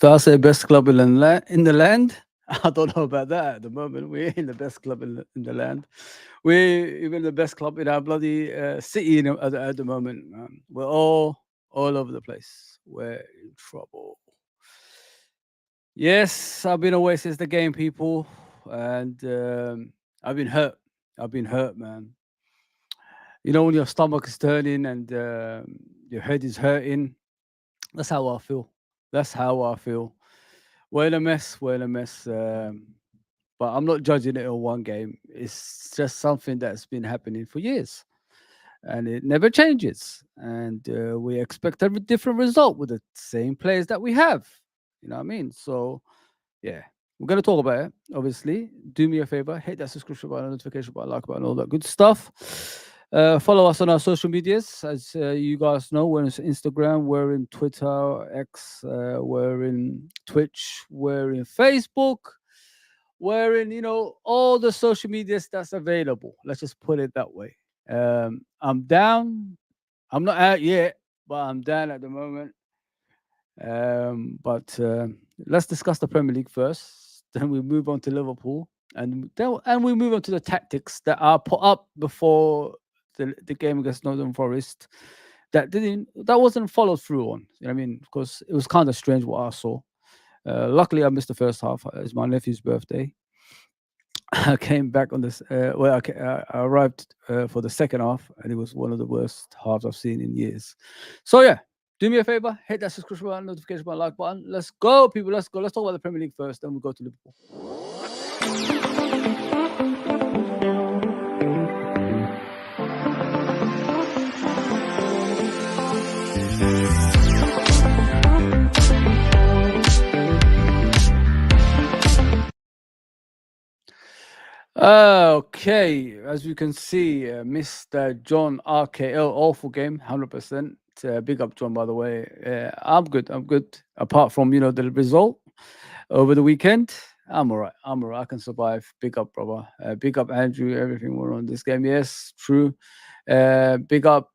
So I say best club in the land. I don't know about that at the moment. We ain't the best club in the land. We're even the best club in our bloody city at the moment. Man. We're all over the place. We're in trouble. Yes, I've been away since the game, people, and I've been hurt. I've been hurt, man. You know when your stomach is turning and your head is hurting. That's how I feel. That's how I feel. We're in a mess. We're in a mess. But I'm not judging it on one game. It's just something that's been happening for years, and it never changes. And we expect a different result with the same players that we have. You know what I mean? So yeah, we're gonna talk about it. Obviously, do me a favor, hit that subscription button, notification button, like button, all that good stuff. Follow us on our social medias. As you guys know, we're on Instagram, we're in Twitter, X, we're in Twitch, we're in Facebook, we're in, all the social medias that's available. Let's just put it that way. I'm down. I'm not out yet, but I'm down at the moment. But let's discuss the Premier League first. Then we move on to Liverpool, and we move on to the tactics that are put up before the game against Northern Forest. That wasn't followed through on. You know what I mean? Because it was kind of strange what I saw. Luckily, I missed the first half. It's my nephew's birthday. I came back on this. I arrived for the second half, and it was one of the worst halves I've seen in years. So yeah, do me a favor, hit that subscription button, notification button, like button. Let's go, people. Let's go. Let's talk about the Premier League first, then we'll go to Liverpool. Okay, as you can see, Mr. John RKL, awful game, 100%. Big up, John, by the way. I'm good. I'm good. Apart from, the result over the weekend, I'm all right. I'm all right. I can survive. Big up, brother. Big up, Andrew. Everything we're on this game. Yes, true. Big up,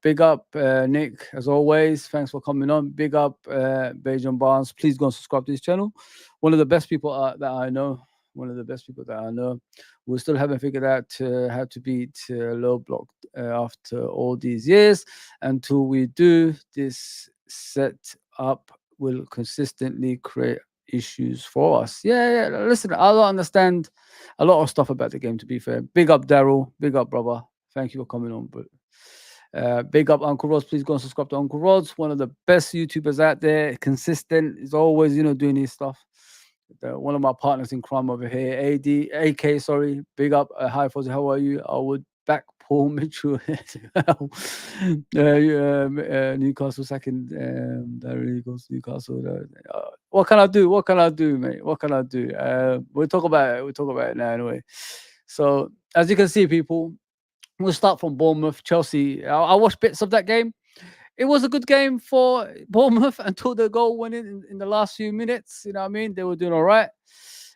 Nick, as always. Thanks for coming on. Big up, Bejan Barnes. Please go and subscribe to this channel. One of the best people that I know. One of the best people that I know. We still haven't figured out how to beat low block after all these years. Until we do, this setup will consistently create issues for us. Yeah. Listen, I don't understand a lot of stuff about the game, to be fair. Big up, Daryl. Big up, brother. Thank you for coming on. But big up, Uncle Rods. Please go and subscribe to Uncle Rods. One of the best YouTubers out there. Consistent. He's always, doing his stuff. One of my partners in crime over here, AK, sorry. Big up. Hi, Fozzie. How are you? I would back Paul Mitchell. Newcastle second. That really goes to Newcastle. What can I do? What can I do, mate? What can I do? We'll talk about it. We'll talk about it now anyway. So, as you can see, people, we'll start from Bournemouth, Chelsea. I watched bits of that game. It was a good game for Bournemouth until the goal went in the last few minutes. You know what I mean? They were doing all right.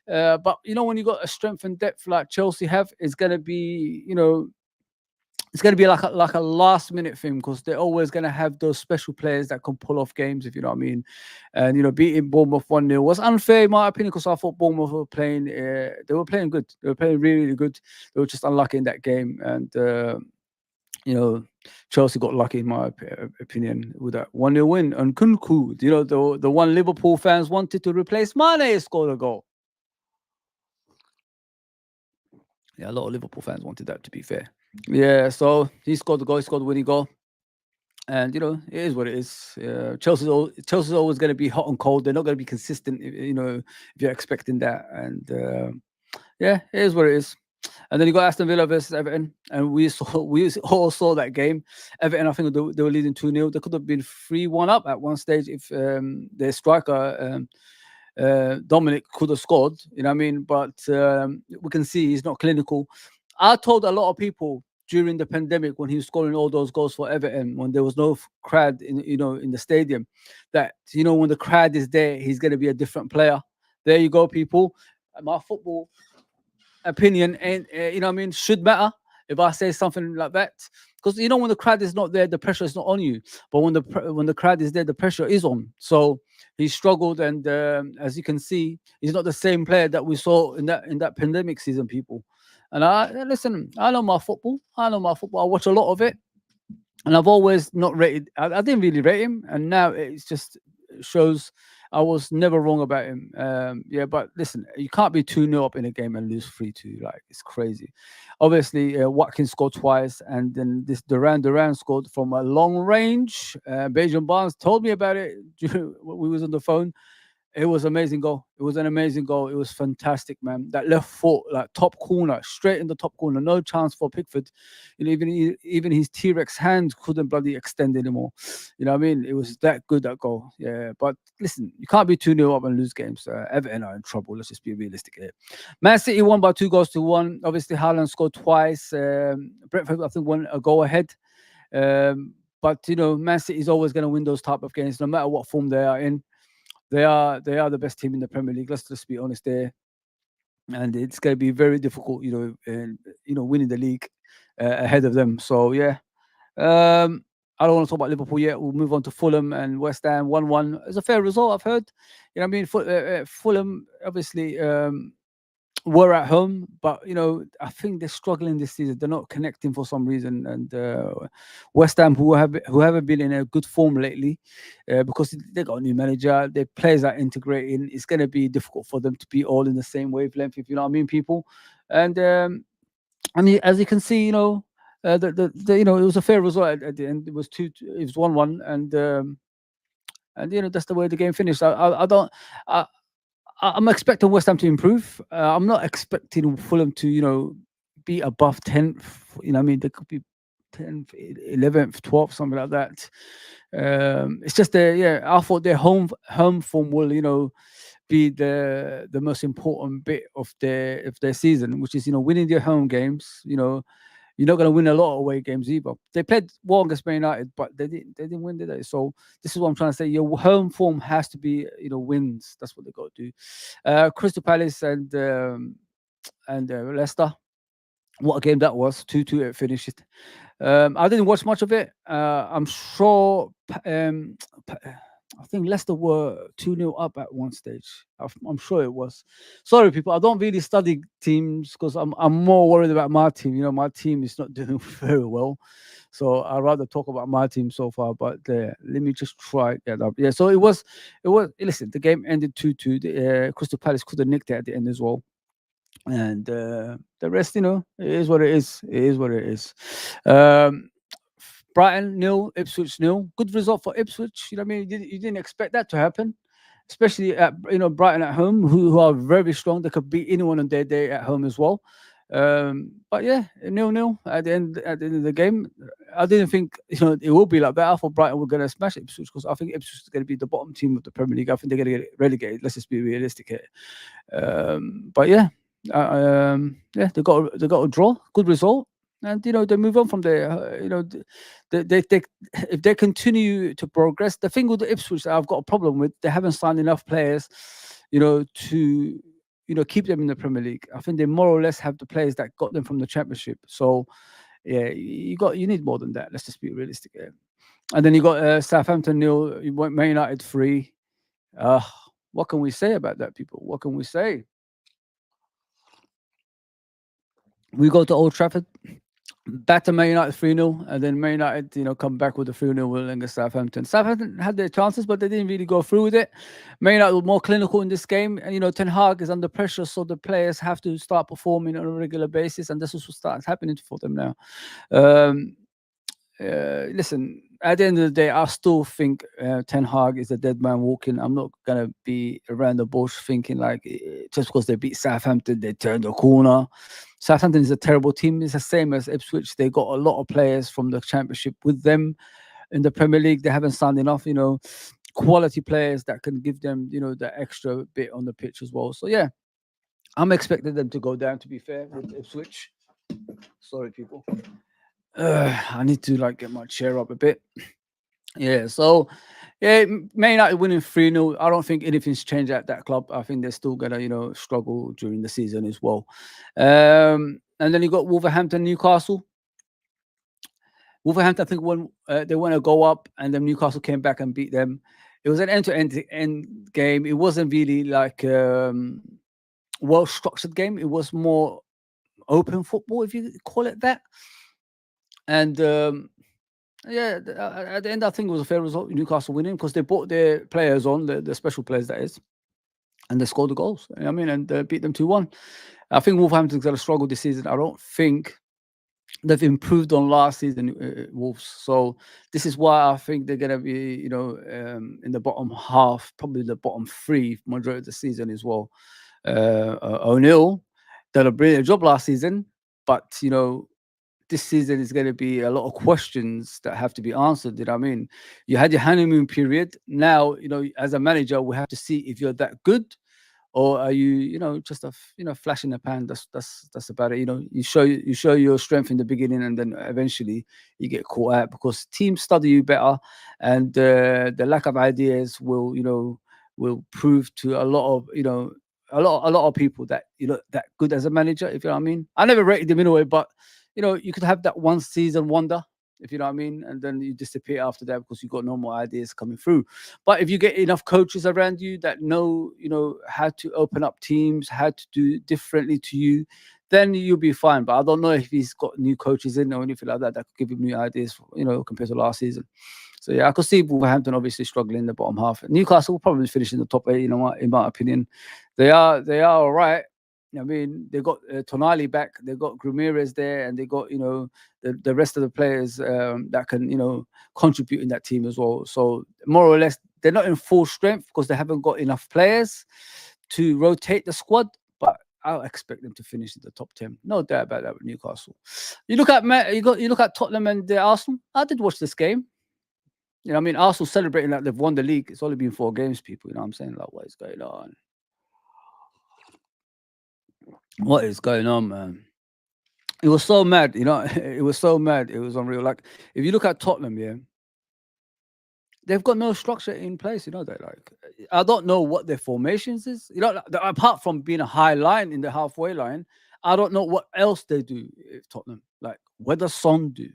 But, when you got a strength and depth like Chelsea have, it's going to be, it's going to be like a last minute thing, because they're always going to have those special players that can pull off games, if you know what I mean. And, beating Bournemouth 1-0 was unfair in my opinion, because I thought Bournemouth were playing, they were playing good. They were playing really, really good. They were just unlucky in that game. And, Chelsea got lucky in my opinion with that 1-0 win. And Kunku, the one Liverpool fans wanted to replace Mane, scored a goal. Yeah, a lot of Liverpool fans wanted that, to be fair. Yeah, so he scored the goal. He scored the winning goal. And it is what it is. Chelsea's always going to be hot and cold. They're not going to be consistent. If you're expecting that, and yeah, it is what it is. And then you got Aston Villa versus Everton, and we all saw that game. Everton, I think they were leading 2-0. They could have been 3-1 up at one stage if their striker Dominic could have scored. You know what I mean? But we can see he's not clinical. I told a lot of people during the pandemic when he was scoring all those goals for Everton, when there was no crowd in the stadium, that when the crowd is there, he's going to be a different player. There you go, people. My football opinion ain't what I mean, should matter if I say something like that, because when the crowd is not there, the pressure is not on you. But when the crowd is there, the pressure is on. So he struggled, and as you can see, he's not the same player that we saw in that pandemic season, people. And I listen, I know my football. I know my football. I watch a lot of it, and I've always not rated. I didn't really rate him, and now it's just shows I was never wrong about him. Yeah, but listen, you can't be 2-0 up in a game and lose 3-2. Like, it's crazy. Obviously, Watkins scored twice, and then this Duran scored from a long range. Bejan Barnes told me about it when we was on the phone. It was amazing goal. It was an amazing goal. It was fantastic, man. That left foot, like top corner, straight in the top corner. No chance for Pickford. Even his T-Rex hand couldn't bloody extend anymore. You know what I mean? It was that good, that goal. Yeah, but listen, you can't be 2-0 up and lose games. Everton are in trouble. Let's just be realistic here. Man City won by 2-1. Obviously, Haaland scored twice. Brentford, I think, won a goal ahead. But Man City is always going to win those type of games, no matter what form they are in. They are the best team in the Premier League. Let's just be honest there, and it's going to be very difficult, and winning the league ahead of them. So yeah, I don't want to talk about Liverpool yet. We'll move on to Fulham and West Ham. 1-1. It's a fair result, I've heard. You know what I mean? Fulham obviously were at home, but I think they're struggling this season. They're not connecting for some reason, and West Ham, who haven't been in a good form lately, because they got a new manager, their players are integrating. It's going to be difficult for them to be all in the same wavelength, if you know what I mean, people. And I mean, as you can see, it was a fair result at the end. It was 1-1, and that's the way the game finished. I don't. I'm expecting West Ham to improve. I'm not expecting Fulham to, be above 10th. You know what I mean? They could be 10th, 11th, 12th, something like that. It's just I thought their home form will, be the most important bit of their season, which is, winning their home games. You're not going to win a lot of away games either. They played well against Man United, but they didn't win, did they? So this is what I'm trying to say. Your home form has to be, wins. That's what they got to do. Crystal Palace and Leicester. What a game that was. 2-2 it finished. I didn't watch much of it. I'm sure I think Leicester were 2-0 up at one stage. I'm sure it was. Sorry, people. I don't really study teams because I'm more worried about my team. My team is not doing very well. So I'd rather talk about my team so far. But let me just try that up. Yeah, so it was. Listen, the game ended 2-2. Crystal Palace could have nicked it at the end as well. And the rest, it is what it is. It is what it is. Brighton 0, Ipswich 0. Good result for Ipswich. You know what I mean? You didn't expect that to happen, especially at Brighton at home, who are very strong. They could beat anyone on their day at home as well. But yeah, 0-0 at the end of the game. I didn't think it will be like that. I thought Brighton were going to smash Ipswich because I think Ipswich is going to be the bottom team of the Premier League. I think they're going to get relegated. Let's just be realistic here. But yeah, they got a draw. Good result. And they move on from there. They if they continue to progress. The thing with the Ipswich that I've got a problem with, they haven't signed enough players, to keep them in the Premier League. I think they more or less have the players that got them from the Championship. So yeah, you need more than that. Let's just be realistic here. And then you got Southampton 0, you went Man United 3. What can we say about that, people? What can we say? We go to Old Trafford, back to Man United 3-0, and then Man United, come back with a 3-0 win against Southampton. Southampton had their chances, but they didn't really go through with it. Man United were more clinical in this game, and Ten Hag is under pressure, so the players have to start performing on a regular basis, and this is what starts happening for them now. Listen, at the end of the day, I still think Ten Hag is a dead man walking. I'm not gonna be around the bush thinking like just because they beat Southampton, they turned the corner. Southampton is a terrible team. It's the same as Ipswich. They got a lot of players from the Championship with them in the Premier League. They haven't signed enough, quality players that can give them, the extra bit on the pitch as well. So yeah, I'm expecting them to go down. To be fair, with Ipswich. Sorry, people. I need to like get my chair up a bit. Yeah, so yeah, Man United winning 3-0. I don't think anything's changed at that club. I think they're still gonna, struggle during the season as well. And then you got Wolverhampton, Newcastle. Wolverhampton, I think when they want to go up, and then Newcastle came back and beat them. It was an end-to-end game. It wasn't really like well-structured game. It was more open football, if you call it that. And yeah, at the end, I think it was a fair result. Newcastle winning because they brought their players on, the special players that is, and they scored the goals. I mean, and beat them 2-1. I think Wolverhampton's going to struggle this season. I don't think they've improved on last season, Wolves. So this is why I think they're going to be, in the bottom half, probably the bottom three majority of the season as well. O'Neill did a brilliant job last season, but this season is going to be a lot of questions that have to be answered. You know what I mean? You had your honeymoon period. Now, as a manager, we have to see if you're that good, or are you, just a flash in the pan. That's about it. You show your strength in the beginning, and then eventually you get caught out because teams study you better, and the lack of ideas will prove to a lot of a lot of people that that good as a manager. If you know what I mean. I never rated him in a way, but you could have that one season wonder, if you know what I mean, and then you disappear after that because you got no more ideas coming through. But if you get enough coaches around you that know, how to open up teams, how to do differently to you, then you'll be fine. But I don't know if he's got new coaches in or anything like that that could give him new ideas, compared to last season. So yeah, I could see Wolverhampton obviously struggling in the bottom half. Newcastle will probably finish in the top 8. In my opinion, they are all right. I mean, they got Tonali back, they got Grumirez there, and they got the rest of the players that can contribute in that team as well. So more or less, they're not in full strength because they haven't got enough players to rotate the squad. But I'll expect them to finish in the top 10. No doubt about that with Newcastle. You look at you look at Tottenham and Arsenal. I did watch this game. I mean, Arsenal celebrating like they've won the league. It's only been 4 games, people. You know what I'm saying? Like, what is going on? What is going on, man? It was so mad, it was so mad. It was unreal. Like, if you look at Tottenham, yeah, they've got no structure in place. They like, I don't know what their formations is. Apart from being a high line in the halfway line, I don't know what else they do. Tottenham, like, what does Son do?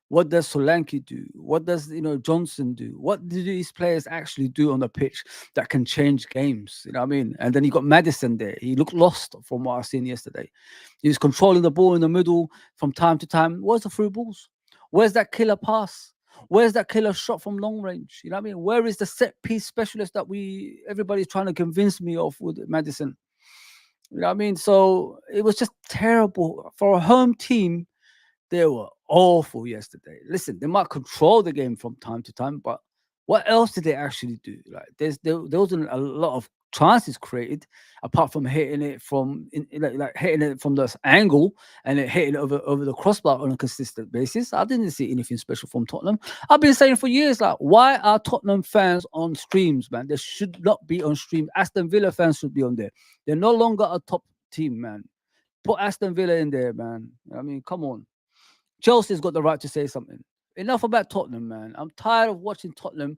What does Solanke do? What does Johnson do? What do these players actually do on the pitch that can change games? You know what I mean? And then you got Madison there. He looked lost from what I seen yesterday. He was controlling the ball in the middle from time to time. Where's the through balls? Where's that killer pass? Where's that killer shot from long range? You know what I mean? Where is the set piece specialist that everybody's trying to convince me of with Madison? You know what I mean? So it was just terrible for a home team. They were awful yesterday. Listen, they might control the game from time to time, but what else did they actually do? Like, there wasn't a lot of chances created apart from hitting it from hitting it from this angle and then hitting it over the crossbar on a consistent basis. I didn't see anything special from Tottenham. I've been saying for years, like, why are Tottenham fans on streams, man? They should not be on stream. Aston Villa fans should be on there. They're no longer a top team, man. Put Aston Villa in there, man. I mean, come on. Chelsea's got the right to say something. Enough about Tottenham, man. I'm tired of watching Tottenham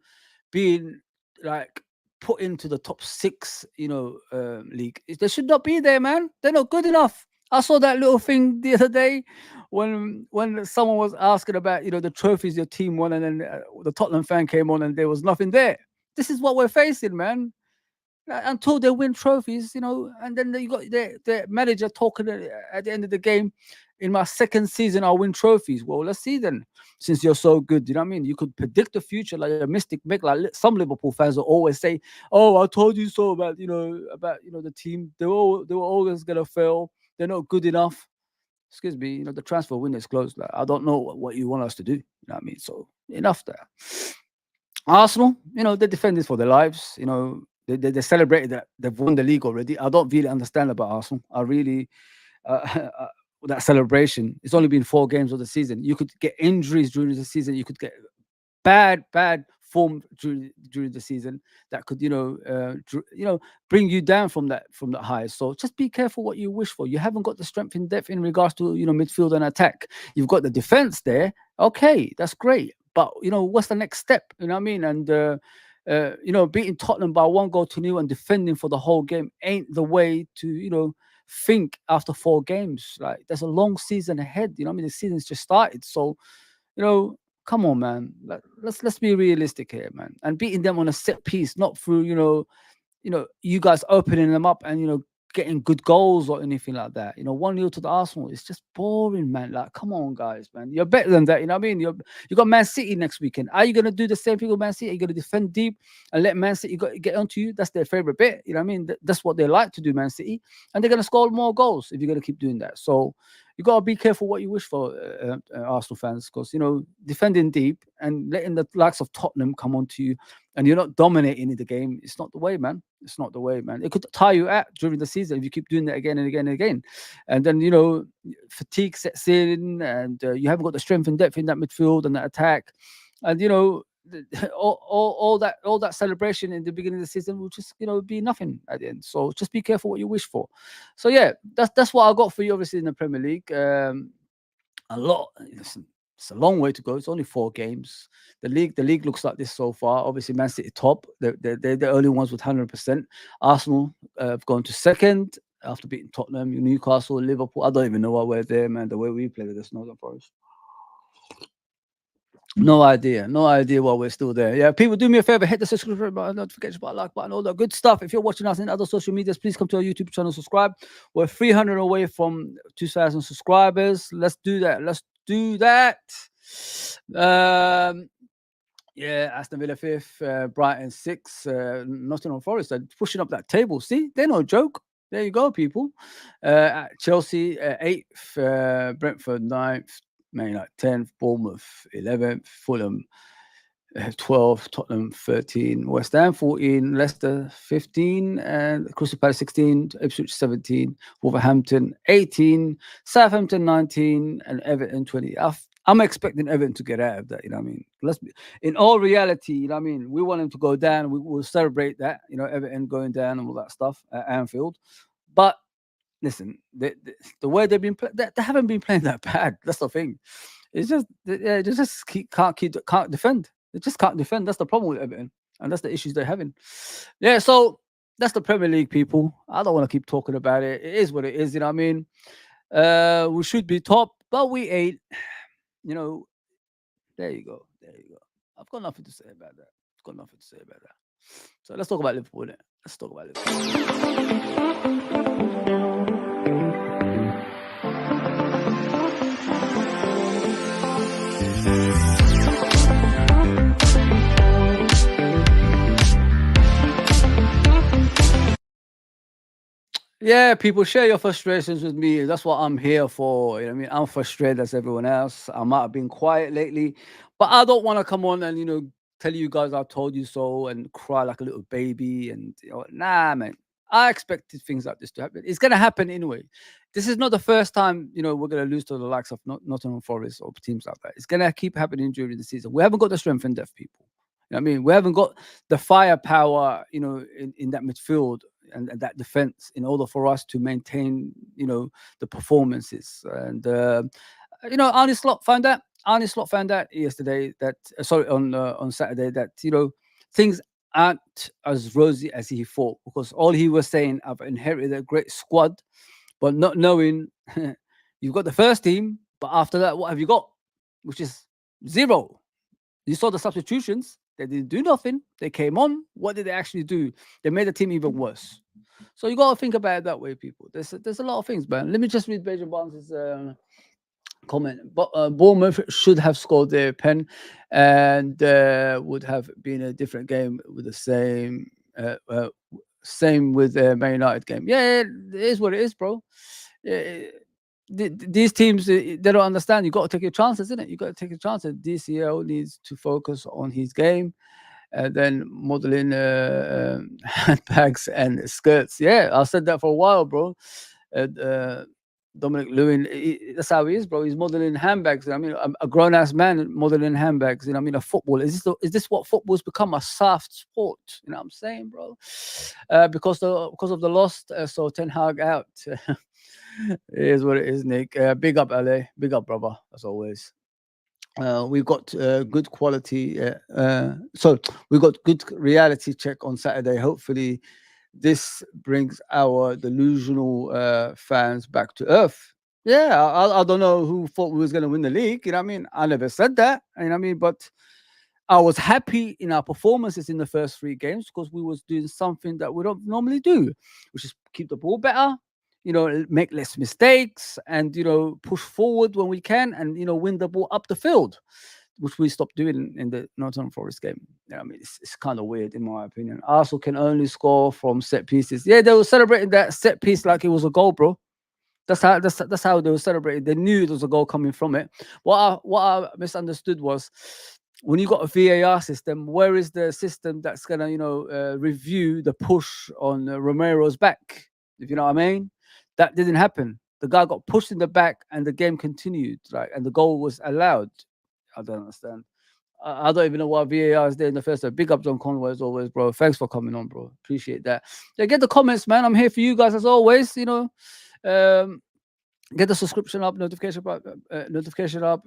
being like put into the top 6, league. They should not be there, man. They're not good enough. I saw that little thing the other day when someone was asking about the trophies your team won, and then the Tottenham fan came on and there was nothing there. This is what we're facing, man. Until they win trophies, and then you got their manager talking at the end of the game. In my second season, I'll win trophies. Well, let's see then. Since you're so good, you know what I mean? You could predict the future like a mystic make. Like some Liverpool fans will always say, "Oh, I told you so about the team. They were always gonna fail. They're not good enough." excuse me, the transfer window is closed. Like, I don't know what you want us to do. You know what I mean? So enough there. Arsenal, they defend this for their lives. They celebrated that they've won the league already. I don't really understand about Arsenal. I really, that celebration. It's only been 4 games of the season. You could get injuries during the season. You could get bad form during the season that could bring you down from that high. So just be careful what you wish for. You haven't got the strength in depth in regards to midfield and attack. You've got the defense there. Okay, that's great, but what's the next step? You know what I mean? And beating Tottenham by 1 goal to 0 and defending for the whole game ain't the way to think after 4 games. Like, there's a long season ahead. I mean, the season's just started. So you know, come on, man. Let's be realistic here, man. And beating them on a set piece, not through you guys opening them up and getting good goals or anything like that. 1-0 to the Arsenal. It's just boring, man. Like, come on, guys, man. You're better than that. You know what I mean? You got Man City next weekend. Are you gonna do the same thing with Man City? Are you gonna defend deep and let Man City get onto you? That's their favorite bit. You know what I mean? That's what they like to do, Man City, and they're gonna score more goals if you're gonna keep doing that. So you gotta be careful what you wish for, Arsenal fans, because defending deep and letting the likes of Tottenham come onto you, and you're not dominating in the game. It's not the way, man. It's not the way, man. It could tire you out during the season if you keep doing that again and again and again, and then fatigue sets in, and you haven't got the strength and depth in that midfield and that attack, and all that celebration in the beginning of the season will just be nothing at the end. So just be careful what you wish for. So yeah, that's what I got for you. Obviously in the Premier League, a lot. Listen, it's a long way to go. It's only 4 games. The league looks like this so far. Obviously, Man City top. They're the only ones with 100%. Arsenal have gone to second after beating Tottenham, Newcastle, Liverpool. I don't even know why we're there, man. The way we played against Northern Forest. No idea. No idea why we're still there. Yeah, people, do me a favor, hit the subscribe button, notification button, like button, all that good stuff. If you're watching us in other social medias, please come to our YouTube channel, subscribe. We're 300 away from 2,000 subscribers. Let's do that. Let's do that. Yeah, Aston Villa 5th, Brighton 6th, Nottingham Forest are pushing up that table. See, they're no joke. There you go, people. Chelsea 8th, Brentford 9th, Man United 10th, Bournemouth 11th, Fulham 12th, Tottenham 13, West Ham 14, Leicester 15, and Crystal Palace 16, Ipswich 17, Wolverhampton 18, Southampton 19, and Everton 20. I'm expecting Everton to get out of that. You know what I mean? In all reality, you know what I mean? We want them to go down. We will celebrate that, Everton going down and all that stuff at Anfield. But listen, the way they've been they haven't been playing that bad. That's the thing. It's just they just can't defend. They just can't defend. That's the problem with Everton, and that's the issues they're having. Yeah, so that's the Premier League, people. I don't want to keep talking about it. It is what it is. You know what I mean? We should be top, but we ain't. There you go. There you go. I've got nothing to say about that. I've got nothing to say about that. So let's talk about Liverpool. Innit? Let's talk about Yeah, people, share your frustrations with me. That's what I'm here for. You know what I mean? I'm frustrated as everyone else. I might have been quiet lately, but I don't want to come on and, tell you guys I told you so and cry like a little baby. And, nah, man. I expected things like this to happen. It's going to happen anyway. This is not the first time, we're going to lose to the likes of Nottingham Forest or teams like that. It's going to keep happening during the season. We haven't got the strength and depth, people. You know what I mean? We haven't got the firepower, in that midfield and that defense in order for us to maintain, the performances. And Arne Slot found out yesterday that on Saturday that things aren't as rosy as he thought, because all he was saying, I've inherited a great squad, but not knowing you've got the first team, but after that, what have you got? Which is zero. You saw the substitutions. They didn't do nothing. They came on. What did they actually do? They made the team even worse. So you got to think about it that way, people. There's a lot of things, man. Let me just read Bejan Barnes' comment. But Bournemouth should have scored their pen, and would have been a different game with the same with the Man United game. Yeah, it is what it is, bro. these teams, they don't understand. You got to take your chances, isn't it? You got to take your chances. DCL needs to focus on his game, and then modeling handbags and skirts. Yeah, I said that for a while, bro. And, Dominic Lewin, that's how he is, bro. He's modeling handbags. I mean, a grown ass man modeling handbags. You know, I mean, a football. Is this what football's become? A soft sport? You know what I'm saying, bro? Because of the loss. So Ten Hag out. It is what it is, Nick. Big up, LA. Big up, brother. As always. We got good quality. So we got good reality check on Saturday. Hopefully, this brings our delusional fans back to earth. Yeah, I don't know who thought we was going to win the league. You know what I mean? I never said that. You know what I mean? But I was happy in our performances in the first three games because we was doing something that we don't normally do, which is keep the ball better, make less mistakes, and push forward when we can, and win the ball up the field, which we stopped doing in the Nottingham Forest game. Yeah, I mean, it's kind of weird in my opinion. Arsenal can only score from set pieces. Yeah, they were celebrating that set piece like it was a goal, bro. That's how they were celebrating. They knew there was a goal coming from it. What I misunderstood was when you got a VAR system, where is the system that's gonna review the push on Romero's back? If you know what I mean, that didn't happen. The guy got pushed in the back, and the game continued, right? And the goal was allowed. I don't understand. I don't even know why VAR is there in the first place. Big up John Conway as always, bro. Thanks for coming on, bro. Appreciate that. Yeah, get the comments, man. I'm here for you guys as always. Um, get the subscription up, notification up.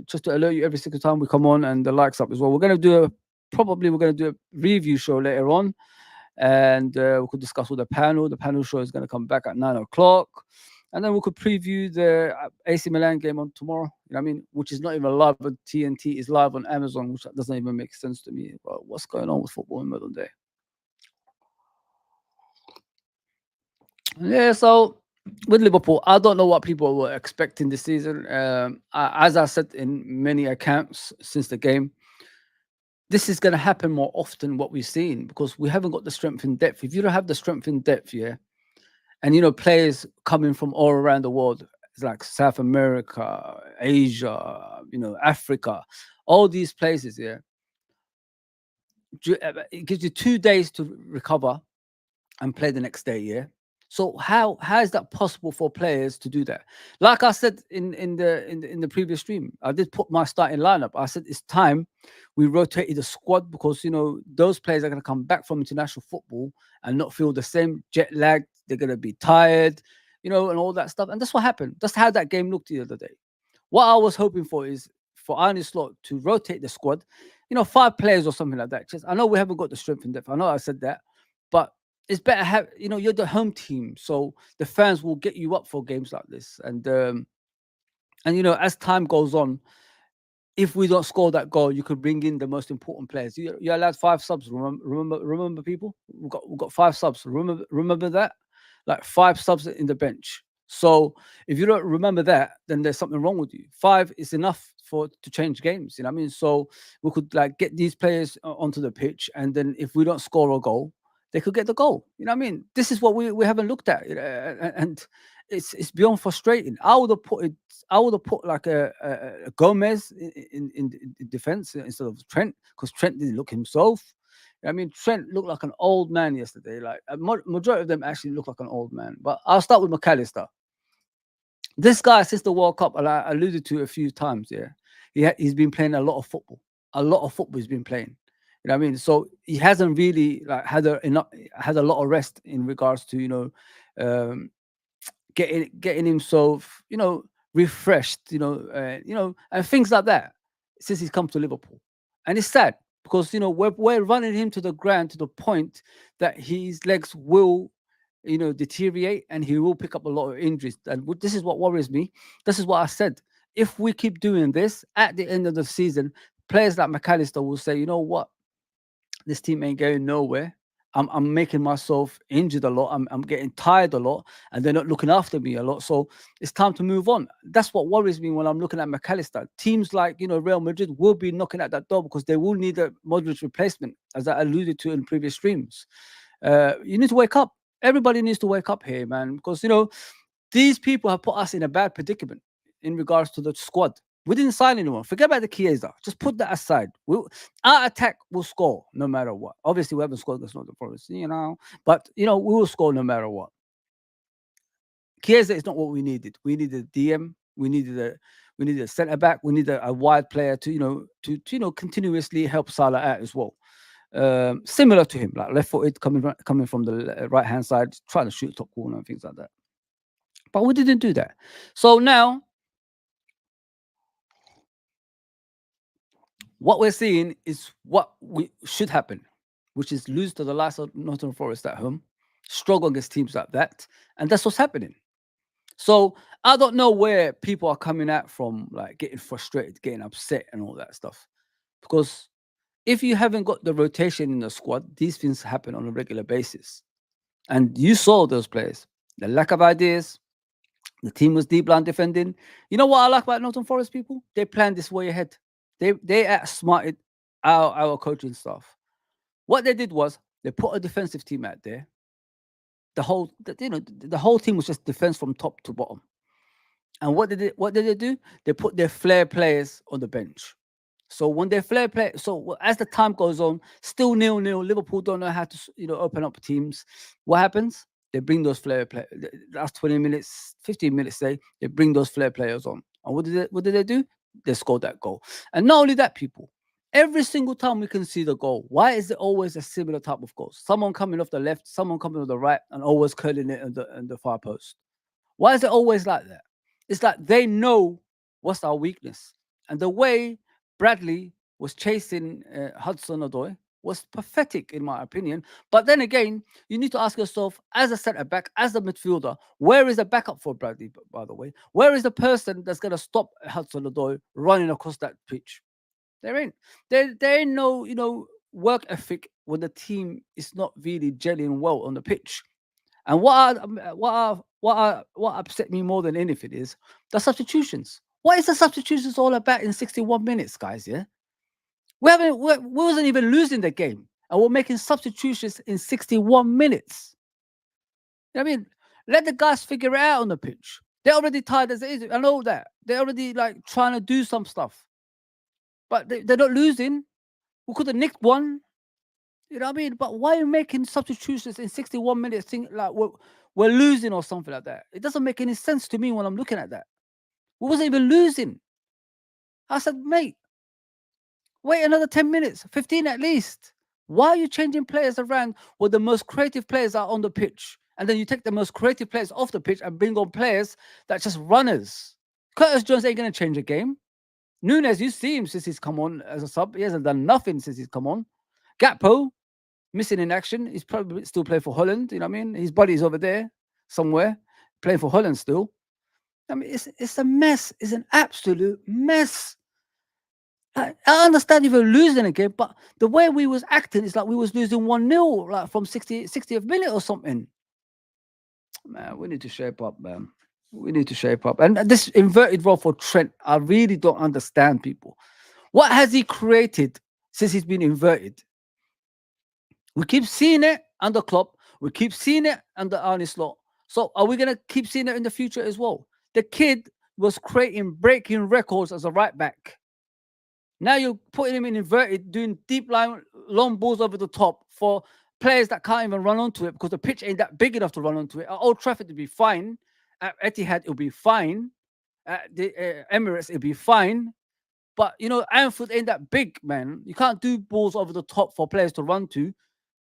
Just to alert you every single time we come on, and the likes up as well. We're gonna do a review show later on, and we could discuss with the panel. The panel show is gonna come back at 9 o'clock. And then we could preview the AC Milan game on tomorrow. You know what I mean? Which is not even live on TNT, is live on Amazon, which doesn't even make sense to me. But what's going on with football in modern day? Yeah, so with Liverpool, I don't know what people were expecting this season. As I said in many accounts since the game, this is going to happen more often what we've seen because we haven't got the strength in depth. If you don't have the strength in depth, yeah, and players coming from all around the world, it's like South America, Asia, Africa, all these places, yeah, it gives you 2 days to recover and play the next day, yeah. So how is that possible for players to do that? Like I said in the previous stream, I did put my starting lineup. I said it's time we rotated the squad because those players are going to come back from international football and not feel the same jet lag. They're going to be tired, and all that stuff. And that's what happened. That's how that game looked the other day. What I was hoping for is for Arne Slot to rotate the squad, 5 players or something like that. Just I know we haven't got the strength in depth. I know I said that, but it's better have you're the home team, so the fans will get you up for games like this. And as time goes on, if we don't score that goal, you could bring in the most important players. You're allowed 5 subs. Remember, people. We've got 5 subs. Remember that, like 5 subs in the bench. So if you don't remember that, then there's something wrong with you. 5 is enough to change games. You know what I mean? So we could get these players onto the pitch, and then if we don't score a goal, they could get the goal. You know what I mean? This is what we haven't looked at, and it's beyond frustrating. I would have put like a Gomez in defense instead of Trent, because Trent didn't look himself. I mean, Trent looked like an old man yesterday. Like majority of them actually look like an old man. But I'll start with McAllister. This guy, since the World Cup, and I alluded to a few times, yeah, he's been playing a lot of football. A lot of football he's been playing. You know what I mean? So he hasn't really had a lot of rest in regards to getting himself refreshed, and things like that since he's come to Liverpool. And it's sad because we're running him to the ground to the point that his legs will deteriorate and he will pick up a lot of injuries. And this is what worries me. This is what I said. If we keep doing this at the end of the season, players like McAllister will say, you know what, this team ain't going nowhere. I'm making myself injured a lot. I'm getting tired a lot, and they're not looking after me a lot. So it's time to move on. That's what worries me when I'm looking at McAllister. Teams like Real Madrid will be knocking at that door because they will need a Modric replacement, as I alluded to in previous streams. You need to wake up. Everybody needs to wake up here, man, because These people have put us in a bad predicament in regards to the squad. We didn't sign anyone. Forget about the Chiesa. Just put that aside. Our attack will score no matter what. Obviously, we haven't scored against Nottingham Forest, but we will score no matter what. Chiesa is not what we needed. We needed a DM. We needed a centre back. We needed a wide player to continuously help Salah out as well. Similar to him, like left footed, coming from the right hand side, trying to shoot top corner and things like that. But we didn't do that. So now what we're seeing is what we should happen, which is lose to the likes of Nottingham Forest at home, struggle against teams like that, and that's what's happening. So I don't know where people are coming at from, like getting frustrated, getting upset, and all that stuff. Because if you haven't got the rotation in the squad, these things happen on a regular basis. And you saw those players, the lack of ideas. The team was deep line defending. You know what I like about Nottingham Forest people? They planned this way ahead. They outsmarted our coaching staff. What they did was they put a defensive team out there. The whole team was just defense from top to bottom. And what did they do? They put their flair players on the bench. So when their flair play, so as the time goes on, still 0-0. Liverpool don't know how to open up teams. What happens? They bring those flair players. Last 20 minutes, 15 minutes, say they bring those flair players on. And what did they do? They scored that goal. And not only that, people. Every single time we can see the goal, why is it always a similar type of goal? Someone coming off the left, someone coming off the right, and always curling it in the far post. Why is it always like that? It's like they know what's our weakness. And the way Bradley was chasing Hudson-Odoi was pathetic, in my opinion. But then again, you need to ask yourself, as a centre back, as a midfielder, where is the backup for Bradley, by the way? Where is the person that's going to stop Hudson-Odoi running across that pitch? There ain't. There ain't no, work ethic when the team is not really gelling well on the pitch. And what upset me more than anything is the substitutions. What is the substitutions all about in 61 minutes, guys? Yeah, we wasn't even losing the game, and we're making substitutions in 61 minutes. I mean, let the guys figure it out on the pitch. They're already tired as it is. I know that they're already like trying to do some stuff, but they're not losing. We could have nicked one. You know what I mean? But why are you making substitutions in 61 minutes? Think like we're losing or something like that. It doesn't make any sense to me when I'm looking at that. We wasn't even losing. I said, mate, wait another 10 minutes, 15 at least. Why are you changing players around where the most creative players are on the pitch? And then you take the most creative players off the pitch and bring on players that's just runners. Curtis Jones ain't going to change the game. Nunes, you see him since he's come on as a sub. He hasn't done nothing since he's come on. Gakpo, missing in action. He's probably still playing for Holland. You know what I mean? His buddy's over there somewhere playing for Holland still. I mean, it's a mess. It's an absolute mess. I understand if you're losing a game, but the way we was acting is like we was losing 1-0 like from 60th minute or something. Man, we need to shape up, man. We need to shape up. And this inverted role for Trent, I really don't understand, people. What has he created since he's been inverted? We keep seeing it under Klopp. We keep seeing it under Arne Slot. So are we going to keep seeing it in the future as well? The kid was breaking records as a right back. Now you're putting him in inverted, doing deep line, long balls over the top for players that can't even run onto it because the pitch ain't that big enough to run onto it. At Old Trafford, it'll be fine. At Etihad, it'll be fine. At the Emirates, it'll be fine. But, Anfield ain't that big, man. You can't do balls over the top for players to run to. You know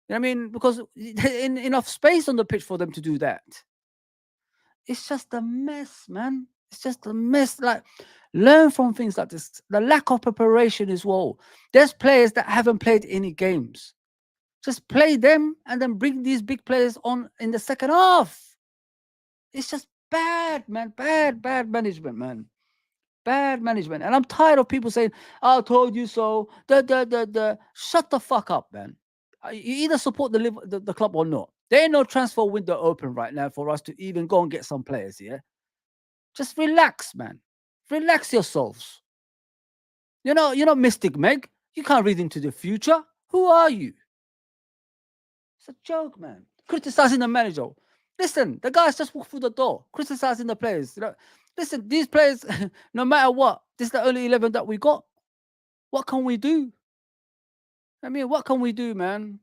what I mean? Because there's enough space on the pitch for them to do that. It's just a mess, man. It's just a mess. Like, learn from things like this. The lack of preparation as well. There's players that haven't played any games. Just play them and then bring these big players on in the second half. It's just bad, man. Bad management, man. Bad management. And I'm tired of people saying, I told you so. Shut the fuck up, man. You either support the club or not. There ain't no transfer window open right now for us to even go and get some players here. Just relax, man. Relax yourselves. You're not Mystic Meg. You can't read into the future. Who are you? It's a joke, man. Criticizing the manager. Listen, the guys just walk through the door, criticizing the players. Listen, these players, no matter what, this is the only 11 that we got. What can we do? I mean, what can we do, man?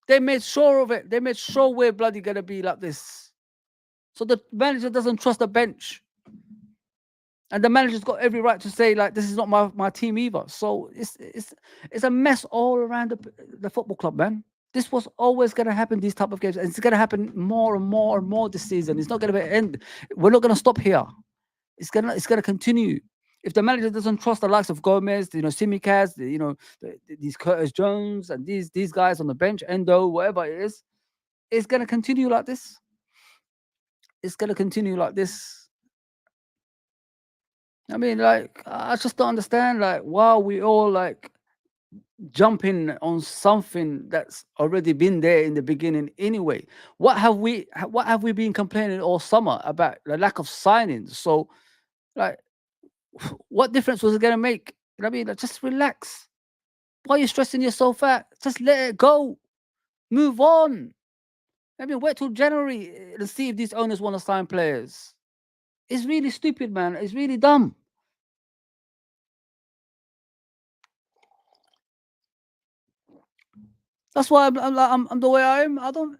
They made sure of it. They made sure we're bloody gonna be like this. So the manager doesn't trust the bench. And the manager's got every right to say, like, this is not my team either. So it's a mess all around the football club, man. This was always going to happen, these type of games. And it's going to happen more and more and more this season. It's not going to end. We're not going to stop here. It's gonna continue. If the manager doesn't trust the likes of Gomez, Simicaz, these Curtis Jones and these guys on the bench, Endo, whatever it is, it's gonna continue like this. It's gonna continue like this. I mean, like, I just don't understand, like, why we all like jumping on something that's already been there in the beginning anyway. What have we been complaining all summer about the lack of signings? So, like, what difference was it gonna make? You know what I mean? Like, just relax. Why are you stressing yourself out? Just let it go. Move on. I mean, wait till January to see if these owners want to sign players. It's really stupid, man. It's really dumb. That's why I'm the way I am. I don't.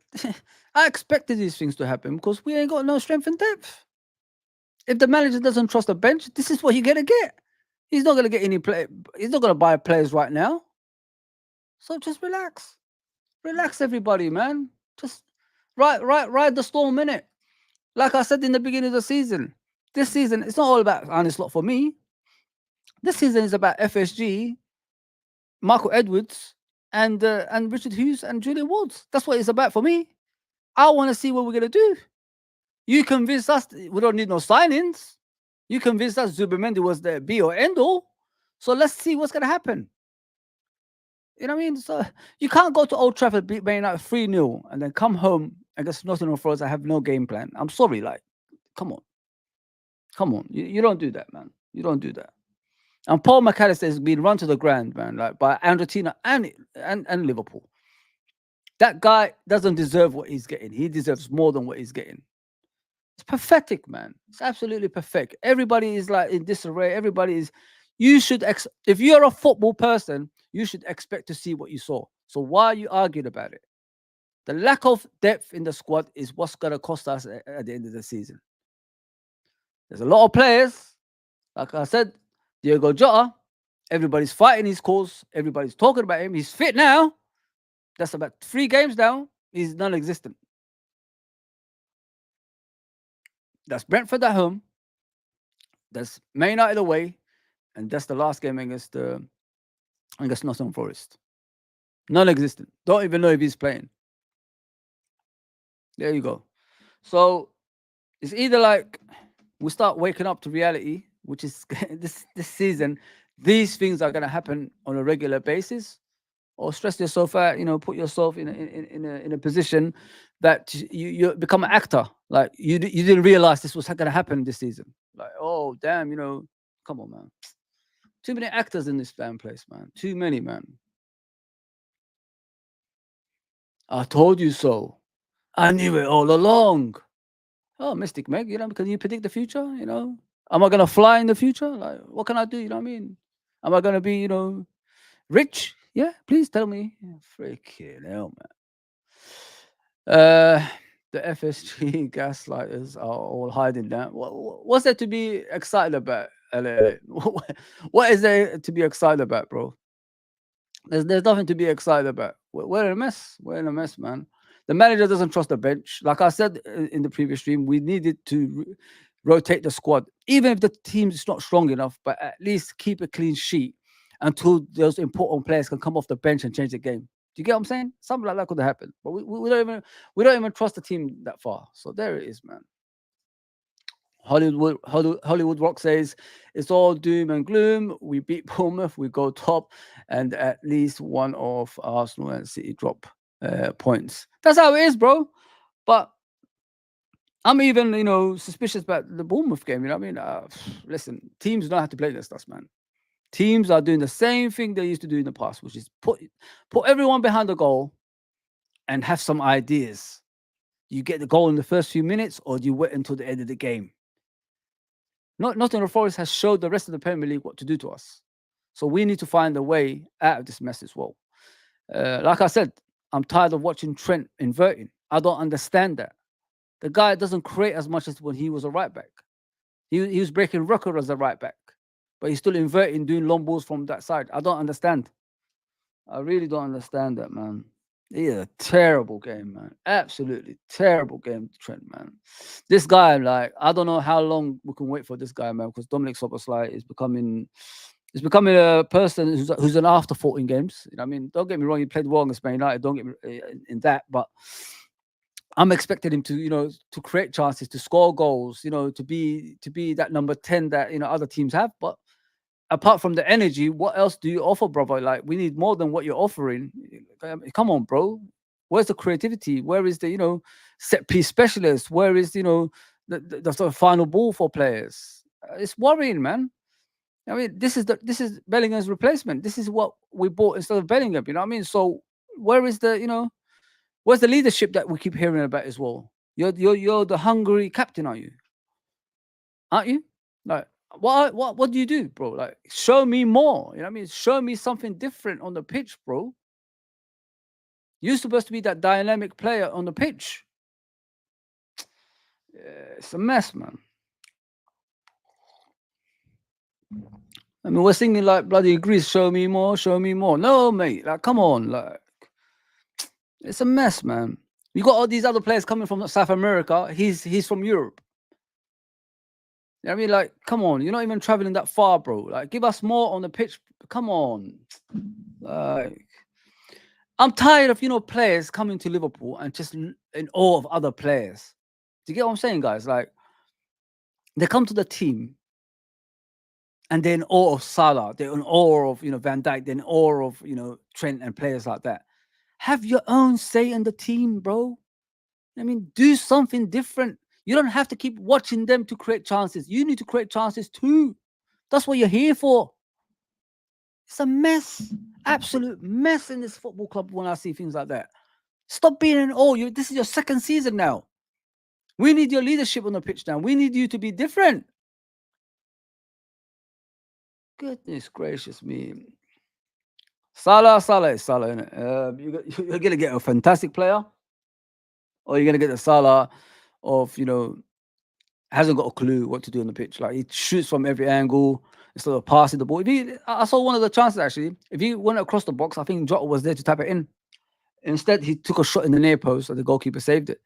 I expected these things to happen because we ain't got no strength and depth. If the manager doesn't trust the bench, this is what you're gonna get. He's not gonna get any play. He's not gonna buy players right now. So just relax. Relax, everybody, man. Just ride the storm in it. Like I said in the beginning of the season, this season it's not all about Arne Slot for me. This season is about FSG, Michael Edwards, and Richard Hughes and Julian Woods. That's what it's about for me. I want to see what we're gonna do. You convinced us we don't need no signings. You convinced us Zubimendi was the be or end all. So let's see what's gonna happen. You know what I mean? So you can't go to Old Trafford beat Man United 3-0 and then come home against Nottingham Forest. I have no game plan. I'm sorry, like, come on. Come on. You don't do that, man. You don't do that. And Paul McAllister has been run to the ground, man, like by Andretina and Liverpool. That guy doesn't deserve what he's getting. He deserves more than what he's getting. It's pathetic, man. It's absolutely pathetic. Everybody is like in disarray. Everybody is. You should, if you're a football person, you should expect to see what you saw. So why are you arguing about it? The lack of depth in the squad is what's going to cost us at the end of the season. There's a lot of players. Like I said, Diego Jota, everybody's fighting his cause. Everybody's talking about him. He's fit now. That's about 3 games now. He's non-existent. That's Brentford at home. That's Man United away. And that's the last game against Nottingham Forest. Non-existent. Don't even know if he's playing. There you go. So it's either like we start waking up to reality, which is this season, these things are going to happen on a regular basis, or stress yourself out. Put yourself in a position that you become an actor. Like you didn't realize this was going to happen this season. Like, oh damn, come on, man. Too many actors in this damn place, man. Too many, man. I told you so. I knew it all along. Oh, Mystic Meg, can you predict the future? Am I gonna fly in the future? Like, what can I do? You know what I mean? Am I gonna be, rich? Yeah, please tell me. Freaking hell, man. The FSG gaslighters are all hiding now. What's there to be excited about, LA? What is there to be excited about, bro? There's nothing to be excited about. We're in a mess. We're in a mess, man. The manager doesn't trust the bench. Like I said in the previous stream, we needed to rotate the squad, even if the team is not strong enough, but at least keep a clean sheet until those important players can come off the bench and change the game. Do you get what I'm saying? Something like that could have happened, but we don't even trust the team that far. So there it is, man. Hollywood Rock says it's all doom and gloom. We beat Bournemouth, we go top, and at least one of Arsenal and City drop points. That's how it is, bro. But I'm even, suspicious about the Bournemouth game. You know what I mean? Listen, teams don't have to play against us, man. Teams are doing the same thing they used to do in the past, which is put everyone behind the goal and have some ideas. you get the goal in the first few minutes, or do you wait until the end of the game? Nottingham Forest has showed the rest of the Premier League what to do to us. So we need to find a way out of this mess as well. Like I said, I'm tired of watching Trent inverting. I don't understand that. The guy doesn't create as much as when he was a right back. He was breaking record as a right back, but he's still inverting, doing long balls from that side. I don't understand. I really don't understand that, man. He had a terrible game, man. Absolutely terrible game, Trent, man. This guy, like, I don't know how long we can wait for this guy, man, because Dominic Szoboszlai is becoming a person who's an afterthought in games. You know what I mean? Don't get me wrong, he played well against Man United. Don't get me in that, but I'm expecting him to, to create chances, to score goals, to be that number 10 that other teams have. But apart from the energy, what else do you offer, brother? Like, we need more than what you're offering. Come on, bro. Where's the creativity? Where is the set piece specialist? Where is the sort of final ball for players? It's worrying, man. I mean, this is Bellingham's replacement. This is what we bought instead of Bellingham. You know what I mean? So where is where's the leadership that we keep hearing about as well? You're the hungry captain, are you? Aren't you? Like, what do you do, bro? Like, show me more. You know what I mean? Show me something different on the pitch, bro. You're supposed to be that dynamic player on the pitch. Yeah, it's a mess, man. I mean, we're singing like bloody Greece, show me more, show me more. No, mate, like, come on, like, it's a mess, man. You got all these other players coming from South America. He's from Europe. You know what I mean? Like, come on, you're not even traveling that far, bro. Like, give us more on the pitch. Come on. Like, I'm tired of, players coming to Liverpool and just in awe of other players. Do you get what I'm saying, guys? Like, they come to the team and they're in awe of Salah. They're in awe of, Van Dijk. They're in awe of, Trent and players like that. Have your own say in the team, bro. I mean, do something different. You don't have to keep watching them to create chances. You need to create chances too. That's what you're here for. It's a mess. Absolute mess in this football club when I see things like that. Stop being in awe. This is your second season now. We need your leadership on the pitch now. We need you to be different. Goodness gracious me. Salah, innit? You're going to get a fantastic player, or you're going to get the Salah of, hasn't got a clue what to do on the pitch. Like, he shoots from every angle instead of passing the ball. I saw one of the chances, actually. If he went across the box, I think Jota was there to tap it in. Instead, he took a shot in the near post and the goalkeeper saved it.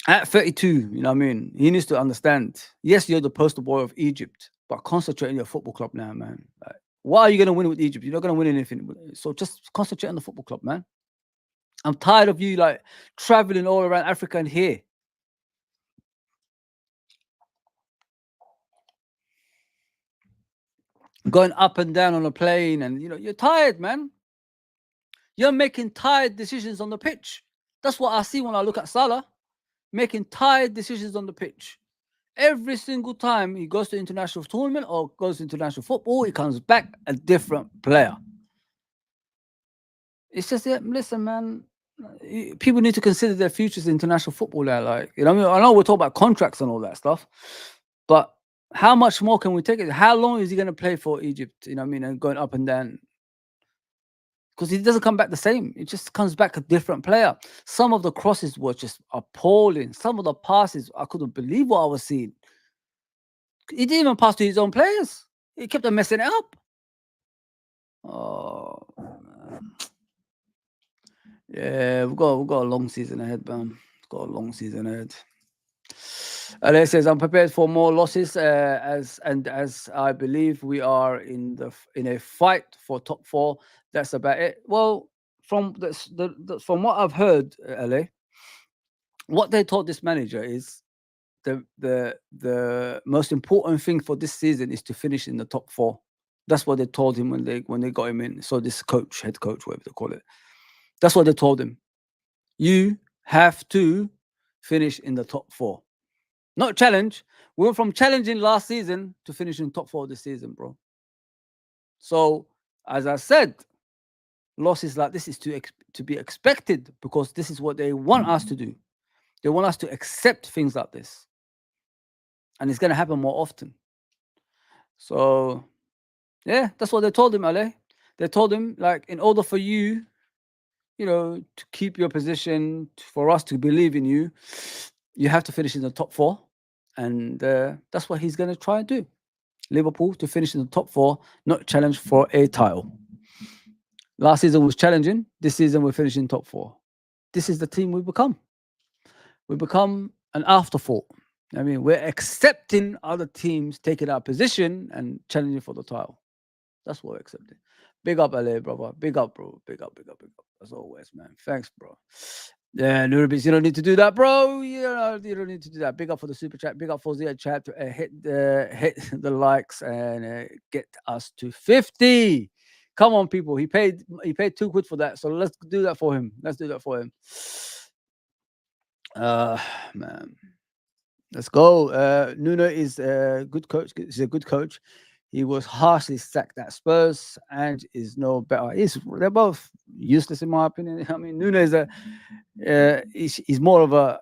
At 32, you know what I mean? He needs to understand, yes, you're the poster boy of Egypt, but concentrate on your football club now, man. Like, why are you going to win with Egypt? You're not going to win anything. So just concentrate on the football club, man. I'm tired of you, like, traveling all around Africa and here. Going up and down on a plane, and you're tired, man. You're making tired decisions on the pitch. That's what I see when I look at Salah, making tired decisions on the pitch. Every single time he goes to international tournament or goes to international football, he comes back a different player. It's just, listen, man, people need to consider their futures in international football there. Like, I mean, I know we're talking about contracts and all that stuff, but how much more can we take it? How long is he going to play for Egypt? You know what I mean? And going up and down. Because he doesn't come back the same. It just comes back a different player. Some of the crosses were just appalling. Some of the passes, I couldn't believe what I was seeing. He didn't even pass to his own players. He kept on messing it up. Oh, man. Yeah, we've got a long season ahead, man. We've got a long season ahead. Alex says, I'm prepared for more losses, as I believe we are in a fight for top 4. That's about it. Well, from from what I've heard, LA, what they told this manager is the most important thing for this season is to finish in the top 4. That's what they told him when they got him in. So this head coach, whatever they call it, that's what they told him. You have to finish in the top 4. Not challenge. We went from challenging last season to finishing top 4 this season, bro. So, as I said, Losses like this is to be expected because this is what they want us to do. They want us to accept things like this, and it's going to happen more often. So yeah, that's what they told him, Ale. They told him, like, in order for you, to keep your position, for us to believe in you, you have to finish in the top four, and that's what he's going to try and do. Liverpool to finish in the top four, not challenge for a title. Last season was challenging. This season we're finishing top four. This is the team we become. We become an afterthought. I mean, we're accepting other teams taking our position and challenging for the title. That's what we're accepting. Big up, LA, brother. Big up, bro. Big up, big up, big up. As always, man. Thanks, bro. Yeah, Nurabis, you don't need to do that, bro. You don't need to do that. Big up for the super chat. Big up for the chat. Hit the likes and get us to 50. Come on, people. He paid £2 for that. So let's do that for him. Let's do that for him. Man. Let's go. Nuno is a good coach. He's a good coach. He was harshly sacked at Spurs and is no better. They're both useless in my opinion. I mean, Nuno is he's more of a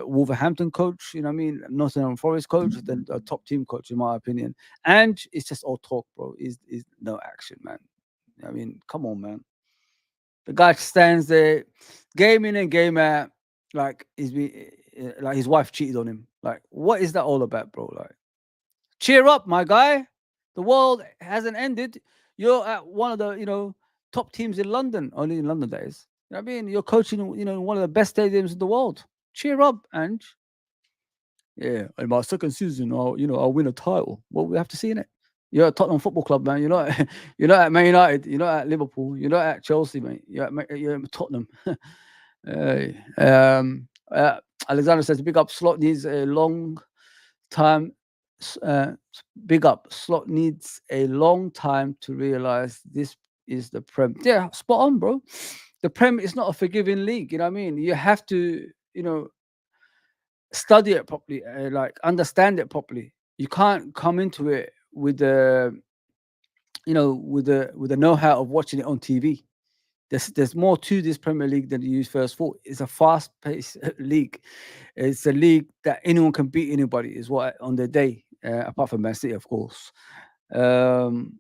Wolverhampton coach. You know what I mean? Nottingham Forest coach than a top team coach in my opinion. And it's just all talk, bro. Is no action, man. I mean, come on, man. The guy stands there, game in and game out, like his wife cheated on him. Like, what is that all about, bro? Like, cheer up, my guy. The world hasn't ended. You're at one of the, top teams in London, only in London days. You know what I mean? You're coaching, one of the best stadiums in the world. Cheer up, Ange. Yeah, in my second season, I'll win a title. Well, we have to see in it. You're at Tottenham Football Club, man. You're not at Man United. You're not at Liverpool. You're not at Chelsea, mate. You're at Tottenham. Alexander says, big up, Slot needs a long time. Big up, Slot needs a long time to realize this is the Prem. Yeah, spot on, bro. The Prem is not a forgiving league. You know what I mean? You have to, study it properly, like understand it properly. You can't come into it with the, with the know-how of watching it on TV. There's more to this Premier League than you first thought. It's a fast-paced league. It's a league that anyone can beat anybody. Is what on the day, apart from Man City, of course. And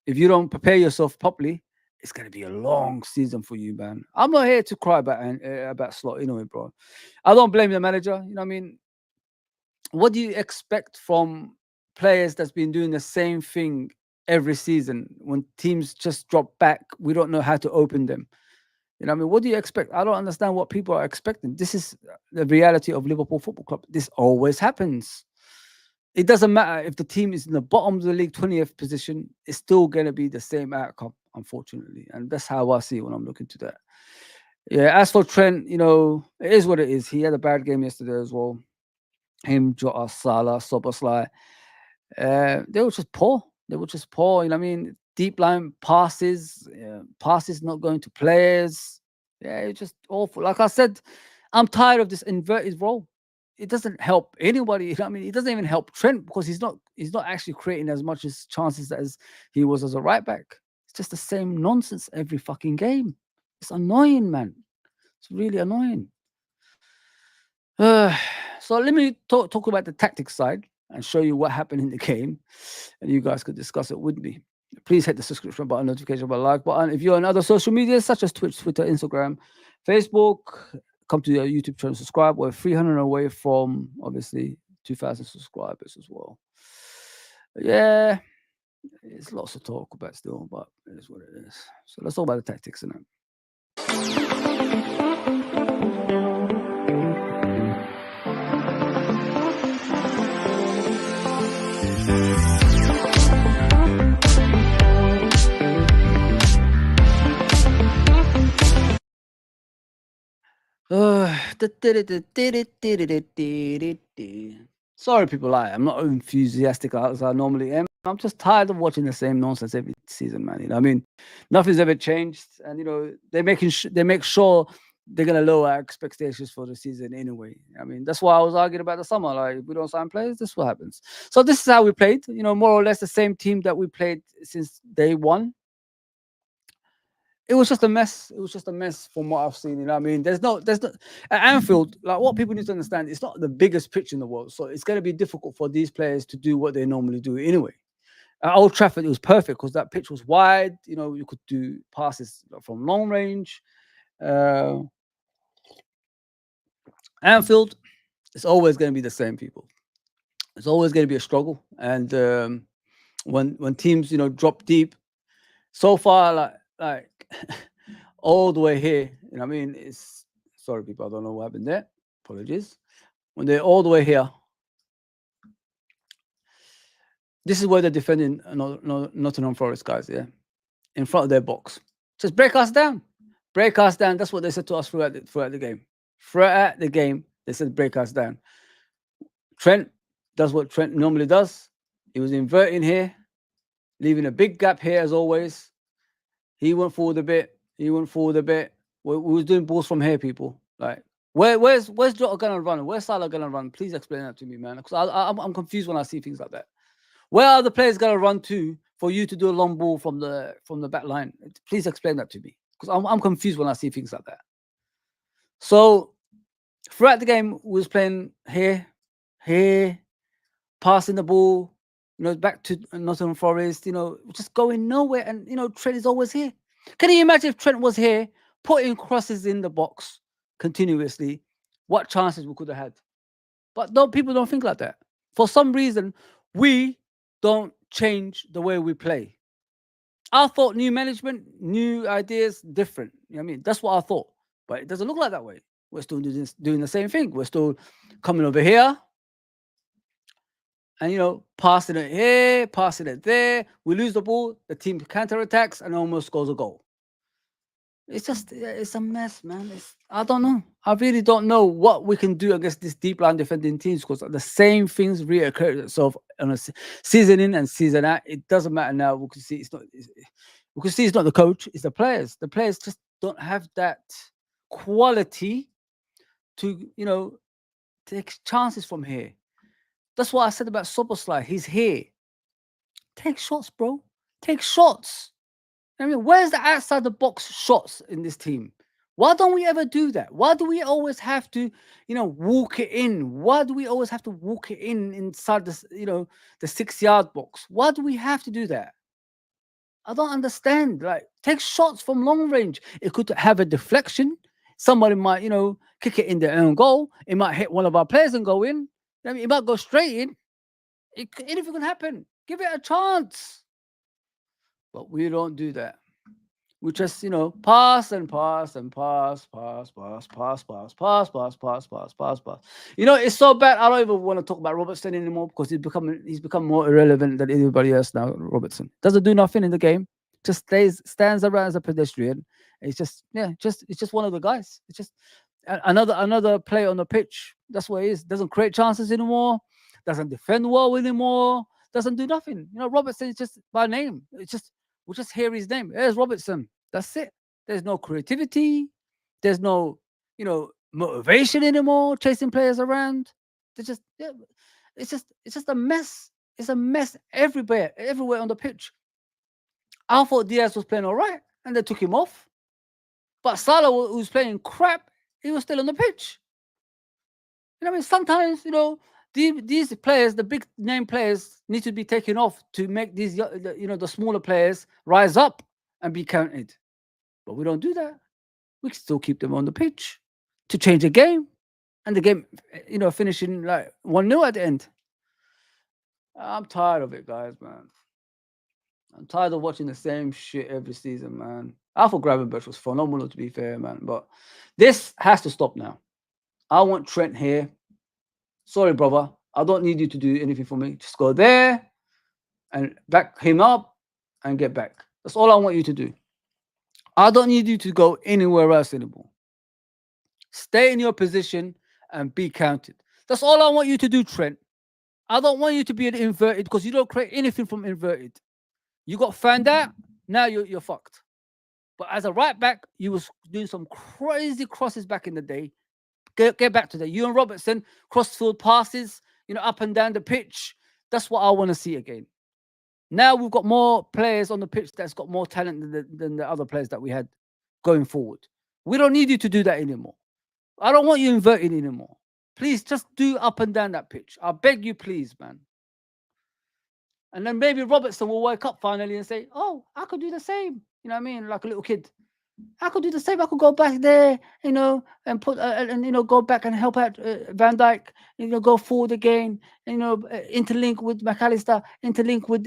if you don't prepare yourself properly, it's gonna be a long season for you, man. I'm not here to cry about Slot, bro. I don't blame the manager. You know what I mean? What do you expect from players that's been doing the same thing every season? When teams just drop back, we don't know how to open them. You know what I mean? What do you expect? I don't understand what people are expecting. This is the reality of Liverpool Football Club. This always happens. It doesn't matter if the team is in the bottom of the league, 20th position, it's still going to be the same outcome, unfortunately. And that's how I see it when I'm looking to that. Yeah, as for Trent, it is what it is. He had a bad game yesterday as well. Him, Jota, Salah, Soboslai. They were just poor. They were just poor. You know what I mean? Deep line passes, passes not going to players. Yeah, it's just awful. Like I said, I'm tired of this inverted role. It doesn't help anybody. You know what I mean? It doesn't even help Trent because he's not actually creating as much as chances as he was as a right back. It's just the same nonsense every fucking game. It's annoying, man. It's really annoying. So let me talk about the tactics side and show you what happened in the game, and you guys could discuss it with me. Please hit the subscription button, notification button, like button. If you're on other social media such as Twitch, Twitter, Instagram, Facebook, come to your YouTube channel, subscribe. We're 300 away from obviously 2,000 subscribers as well. Yeah, it's lots to talk about still, but it is what it is. So let's talk about the tactics in it. Sorry, people. I'm not enthusiastic as I normally am. I'm just tired of watching the same nonsense every season, man. I mean, nothing's ever changed, and they make sure they're gonna lower our expectations for the season anyway. I mean, that's why I was arguing about the summer. Like, if we don't sign players, this is what happens. So this is how we played. More or less the same team that we played since day one. It was just a mess. It was just a mess from what I've seen. You know what I mean? There's no, at Anfield, like what people need to understand, it's not the biggest pitch in the world. So it's going to be difficult for these players to do what they normally do anyway. At Old Trafford, it was perfect because that pitch was wide. You know, you could do passes from long range. Uh, Anfield, it's always going to be the same people. It's always going to be a struggle. And when teams, drop deep, so far, like all the way here, I mean, it's sorry, people, I don't know what happened there. Apologies. When they're all the way here, this is where they're defending Nottingham Forest guys, yeah, in front of their box. Just break us down. Break us down. That's what they said to us throughout the game. Throughout the game, they said break us down. Trent does what Trent normally does. He was inverting here, leaving a big gap here as always. He went forward a bit. He went forward a bit. We was doing balls from here, people. Like, where's Jota gonna run? Where's Salah gonna run? Please explain that to me, man. Because I'm confused when I see things like that. Where are the players gonna run to for you to do a long ball from the back line? Please explain that to me. Because I'm confused when I see things like that. So throughout the game, we was playing here, passing the ball, back to Nottingham Forest, just going nowhere. And, Trent is always here. Can you imagine if Trent was here, putting crosses in the box continuously, what chances we could have had? But people don't think like that. For some reason, we don't change the way we play. I thought new management, new ideas, different. You know what I mean? That's what I thought. But it doesn't look like that way. We're still doing the same thing. We're still coming over here and, passing it here, passing it there. We lose the ball, the team counterattacks and almost scores a goal. It's a mess, man. I don't know. I really don't know what we can do against these deep line defending teams because the same things reoccur itself on a season in and season out. It doesn't matter now. We can see it's not. We can see it's not the coach. It's the players. The players just don't have that quality to take chances from here. That's what I said about Soboslai. He's here. Take shots, bro. Take shots. I mean, where's the outside the box shots in this team? Why don't we ever do that? Why do we always have to, walk it in? Why do we always have to walk it in inside the 6-yard box? Why do we have to do that? I don't understand. Like, take shots from long range. It could have a deflection. Somebody might, kick it in their own goal. It might hit one of our players and go in. I mean, it might go straight in. Anything can happen. Give it a chance. But we don't do that. We just, pass and pass and pass. It's so bad. I don't even want to talk about Robertson anymore because he's become more irrelevant than anybody else now. Robertson doesn't do nothing in the game. Just stands around as a pedestrian. It's just one of the guys. It's just another player on the pitch. That's what it is. Doesn't create chances anymore. Doesn't defend well anymore. Doesn't do nothing. Robertson is just by name. We'll just hear his name. There's Robertson. That's it. There's no creativity. There's no, motivation anymore. Chasing players around. It's just a mess. It's a mess everywhere on the pitch. I thought Diaz was playing all right, and they took him off. But Salah, who was playing crap, he was still on the pitch. Sometimes, these players, the big name players, need to be taken off to make these, the smaller players rise up and be counted. But we don't do that. We still keep them on the pitch to change the game, and the game, finishing like 1-0 at the end. I'm tired of it, guys, man. I'm tired of watching the same shit every season, man. I thought Gravenberch was phenomenal, to be fair, man. But this has to stop now. I want Trent here. Sorry, brother. I don't need you to do anything for me. Just go there and back him up and get back. That's all I want you to do. I don't need you to go anywhere else anymore. Stay in your position and be counted. That's all I want you to do, Trent. I don't want you to be an inverted because you don't create anything from inverted. You got found out, now you're fucked. But as a right back, you was doing some crazy crosses back in the day. Get back to that. You and Robertson, crossfield passes, up and down the pitch. That's what I want to see again. Now we've got more players on the pitch that's got more talent than the other players that we had going forward. We don't need you to do that anymore. I don't want you inverting anymore. Please just do up and down that pitch. I beg you, please, man. And then maybe Robertson will wake up finally and say, "Oh, I could do the same." You know what I mean? Like a little kid. I could do the same. I could go back there, and put and go back and help out Van Dijk. Go forward again. Interlink with McAllister. Interlink with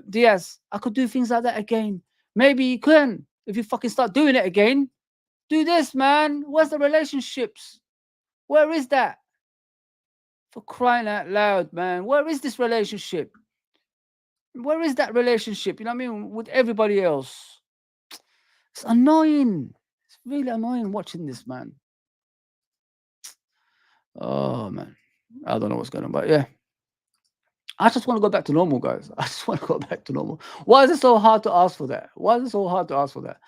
Diaz. I could do things like that again. Maybe you can if you fucking start doing it again. Do this, man. Where's the relationships? Where is that? For crying out loud, man. Where is this relationship? Where is that relationship? You know what I mean? With everybody else. It's annoying. It's really annoying watching this, man. Oh, man. I don't know what's going on, but yeah. I just want to go back to normal, guys. I just want to go back to normal. Why is it so hard to ask for that? Why is it so hard to ask for that?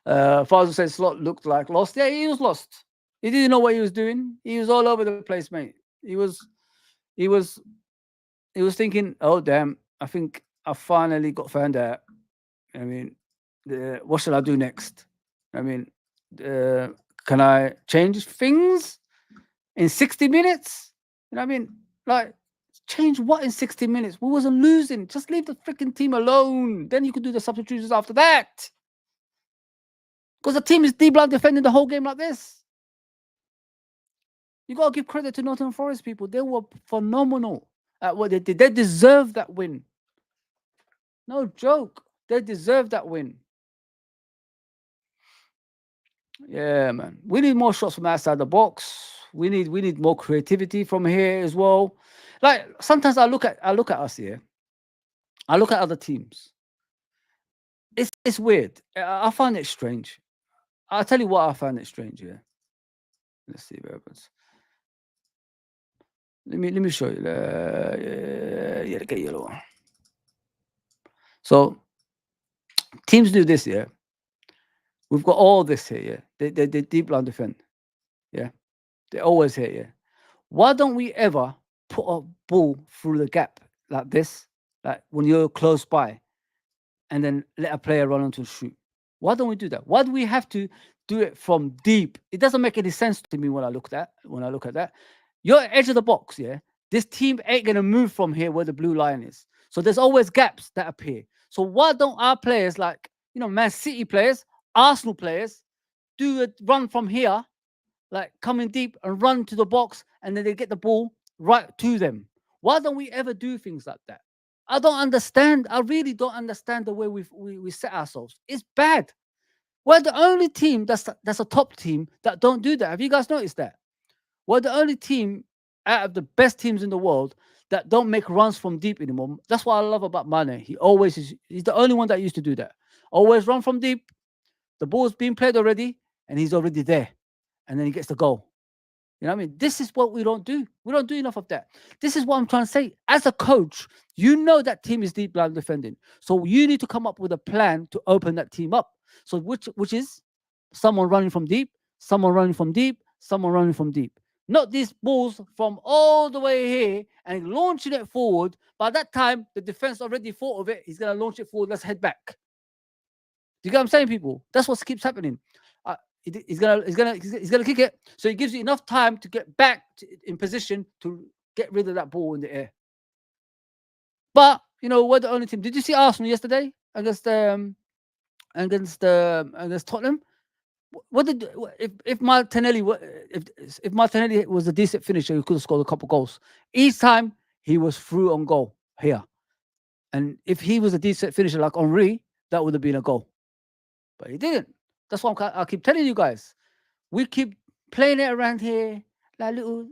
Fazel said Slot looked like lost. Yeah, he was lost. He didn't know what he was doing. He was all over the place, mate. He was thinking, oh damn, I think I finally got found out. I mean, what should I do next? I mean, can I change things in 60 minutes? You know what I mean? Like, change what in 60 minutes? We wasn't losing. Just leave the freaking team alone. Then you could do the substitutions after that. Because the team is deep-blood defending the whole game like this. You got to give credit to Nottingham Forest people. They were phenomenal at what they did. They deserve that win. No joke. They deserve that win. Yeah, man. We need more shots from outside the box. We need more creativity from here as well. Like sometimes I look at us here. I look at other teams. It's weird. I find it strange. I'll tell you what I find it strange. Yeah. Let's see what happens. Let me show you. Yeah, get yellow. So teams do this, yeah. We've got all this here, yeah. They deep line defend. Yeah. They're always here, yeah. Why don't we ever put a ball through the gap like this? Like when you're close by and then let a player run onto the shoot. Why don't we do that? Why do we have to do it from deep? It doesn't make any sense to me when I look at that. You're at edge of the box, yeah. This team ain't gonna move from here where the blue line is. So there's always gaps that appear. So why don't our players, like Man City players, Arsenal players, do a run from here, like coming deep and run to the box, and then they get the ball right to them? Why don't we ever do things like that? I don't understand. I really don't understand the way we set ourselves. It's bad. We're the only team that's a top team that don't do that. Have you guys noticed that? We're the only team out of the best teams in the world that don't make runs from deep anymore. That's what I love about Mane. He's the only one that used to do that. Always run from deep. The ball's being played already, and he's already there. And then he gets the goal. You know what I mean? This is what we don't do. We don't do enough of that. This is what I'm trying to say. As a coach, you know that team is deep line defending. So you need to come up with a plan to open that team up. So which is someone running from deep, someone running from deep, someone running from deep. Not these balls from all the way here and launching it forward. By that time, the defense already thought of it. He's going to launch it forward. Let's head back. Do you get what I'm saying, people? That's what keeps happening. He's gonna kick it, so he gives you enough time to get back in position to get rid of that ball in the air. But we're the only team. Did you see Arsenal yesterday against Tottenham? What did if Martinelli was a decent finisher, he could have scored a couple goals. Each time he was through on goal here, and if he was a decent finisher like Henry, that would have been a goal. But he didn't. That's what I keep telling you guys. We keep playing it around here, like little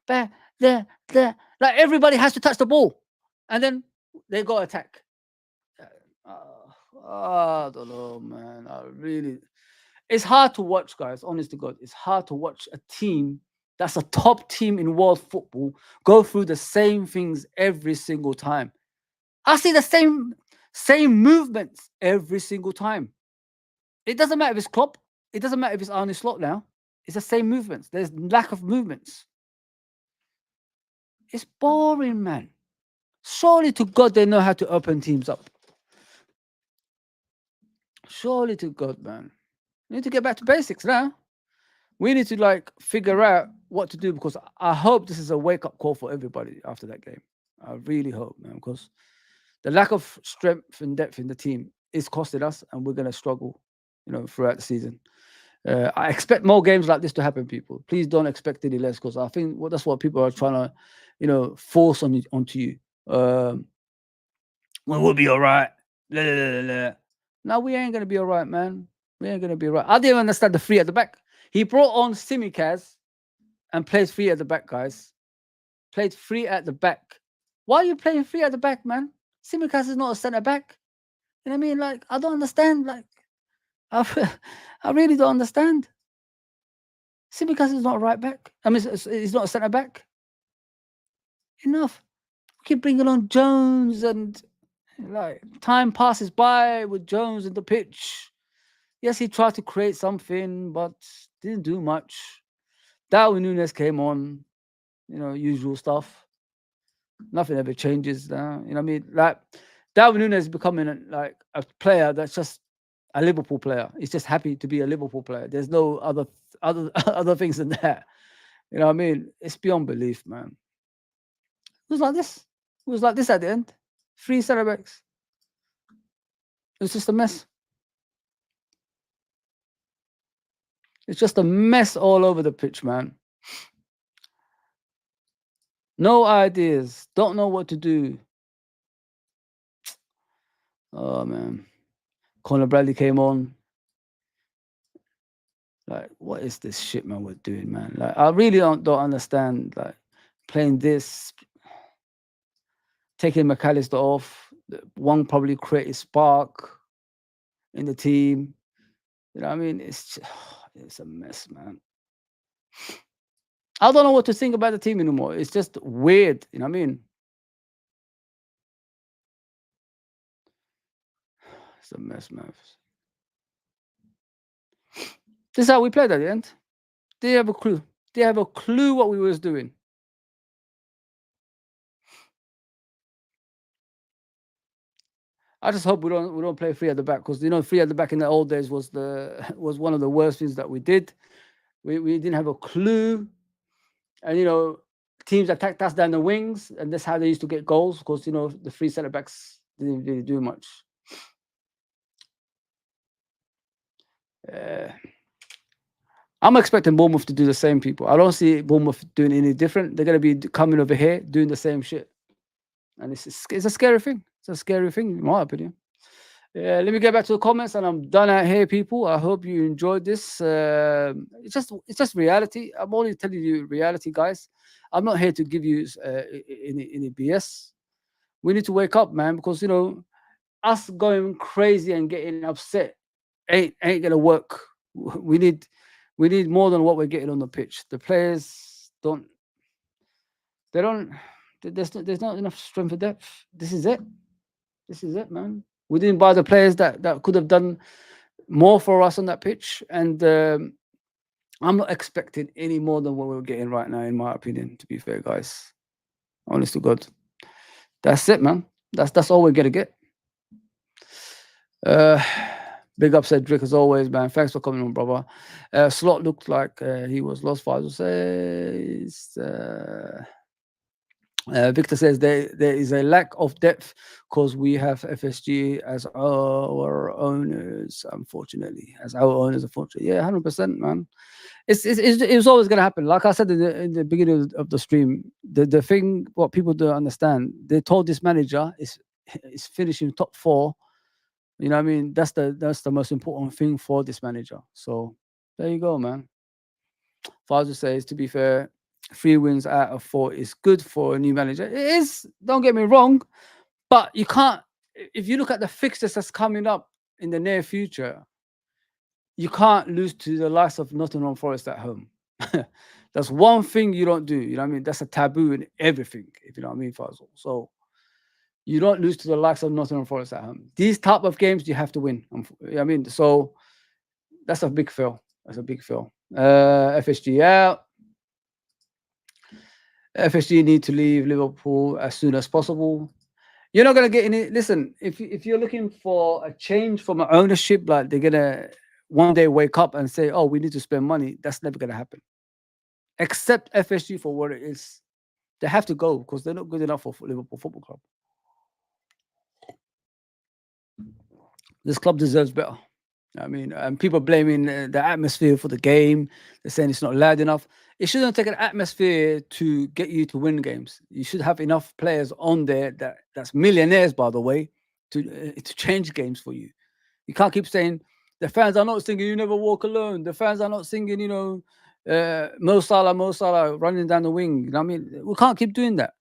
back there. Like everybody has to touch the ball, and then they go attack. I don't know, man. It's hard to watch, guys. Honest to God, it's hard to watch a team that's a top team in world football go through the same things every single time. I see the same movements every single time. It doesn't matter if it's Klopp. It doesn't matter if it's Arne Slot now. It's the same movements. There's lack of movements. It's boring, man. Surely to God they know how to open teams up. Surely to God, man. We need to get back to basics now. We need to like figure out what to do, because I hope this is a wake up call for everybody after that game. I really hope, man, because the lack of strength and depth in the team is costing us, and we're going to struggle, throughout the season. I expect more games like this to happen, people. Please don't expect any less, because I think that's what people are trying to, force onto you. Well, we'll be all right. No, we ain't going to be all right, man. We ain't going to be all right. I didn't understand the three at the back. He brought on Simicaz and plays three at the back, guys. Played three at the back. Why are you playing three at the back, man? Simicaz is not a centre back. You know what I mean? Like, I don't understand. Like, I really don't understand. Simicaz is not a right back. I mean, he's not a centre back. Enough. We keep bringing on Jones, and like time passes by with Jones in the pitch. Yes, he tried to create something, but didn't do much. Darwin Núñez came on, usual stuff. Nothing ever changes now. You know what I mean? Like, Darwin Núñez is becoming a player that's just a Liverpool player. He's just happy to be a Liverpool player. There's no other things than that. You know what I mean? It's beyond belief, man. It was like this. It was like this at the end. 3 centre backs. It's just a mess. It's just a mess all over the pitch, man. No ideas. Don't know what to do. Oh, man. Conor Bradley came on. Like, what is this shit, man, we're doing, man? Like, I really don't understand, like, playing this, taking McAllister off. One probably created spark in the team. You know what I mean? It's a mess, man. I don't know what to think about the team anymore. It's just weird. You know what I mean? It's a mess, man. This is how we played at the end. They have a clue. They have a clue what we was doing. I just hope we don't play three at the back, because three at the back in the old days was one of the worst things that we did. We didn't have a clue, and teams attacked us down the wings, and that's how they used to get goals, because the three centre backs didn't really do much. I'm expecting Bournemouth to do the same, people. I don't see Bournemouth doing any different. They're going to be coming over here doing the same shit, and it's a scary thing. It's a scary thing, in my opinion. Let me get back to the comments, and I'm done out here, people. I hope you enjoyed this. It's just reality. I'm only telling you reality, guys. I'm not here to give you any BS. We need to wake up, man, because us going crazy and getting upset ain't gonna work. We need more than what we're getting on the pitch. The players there's not enough strength and depth. This is it, man. We didn't buy the players that could have done more for us on that pitch, and I'm not expecting any more than what we're getting right now, in my opinion, to be fair, guys. Honest to God. That's it, man. That's all we're gonna get. Big up, Cedric, as always, man. Thanks for coming on, brother. Slot looked like he was lost. Faisal says, Victor says there is a lack of depth because we have FSG as our owners, unfortunately. Yeah, 100%, man. It's always going to happen. Like I said in the beginning of the stream, the thing what people don't understand, they told this manager is finishing top 4. You know what I mean? That's the most important thing for this manager. So there you go, man. Faisal says, to be fair, 3 wins out of 4 is good for a new manager. It is, don't get me wrong, but you can't. If you look at the fixtures that's coming up in the near future, you can't lose to the likes of Nottingham Forest at home. That's one thing you don't do. You know what I mean? That's a taboo in everything, if you know what I mean, Faisal. So you don't lose to the likes of Nottingham Forest at home. These type of games you have to win. I mean, so that's a big fail. FSG out. FSG need to leave Liverpool as soon as possible. You're not gonna get any. Listen, if you're looking for a change from an ownership, like they're gonna one day wake up and say, "Oh, we need to spend money," that's never gonna happen. Accept FSG for what it is. They have to go because they're not good enough for Liverpool Football Club. This club deserves better. I mean, and people blaming the atmosphere for the game. They're saying it's not loud enough. It shouldn't take an atmosphere to get you to win games. You should have enough players on there that's millionaires, by the way, to change games for you. You can't keep saying the fans are not singing "You Never Walk Alone." The fans are not singing, Mo Salah running down the wing. You know what I mean? We can't keep doing that.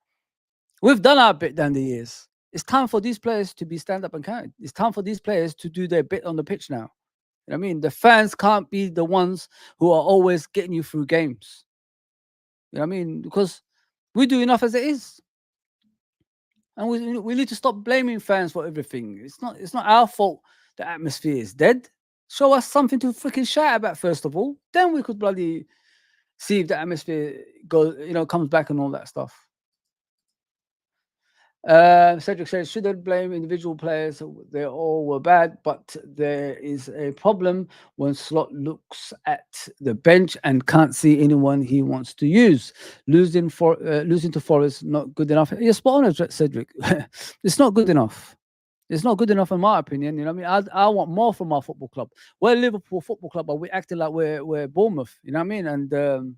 We've done our bit down the years. It's time for these players to be stand up and counted. It's time for these players to do their bit on the pitch now. You know what I mean? The fans can't be the ones who are always getting you through games. You know what I mean? Because we do enough as it is. And we need to stop blaming fans for everything. It's not our fault the atmosphere is dead. Show us something to freaking shout about first of all. Then we could bloody see if the atmosphere comes back and all that stuff. Cedric says, shouldn't blame individual players. They all were bad, but there is a problem when Slot looks at the bench and can't see anyone he wants to use. Losing to Forest, not good enough. You're spot on, Cedric. It's not good enough. It's not good enough in my opinion. You know what I mean? I want more from our football club. We're Liverpool Football Club, but we're acting like we're Bournemouth. You know what I mean? And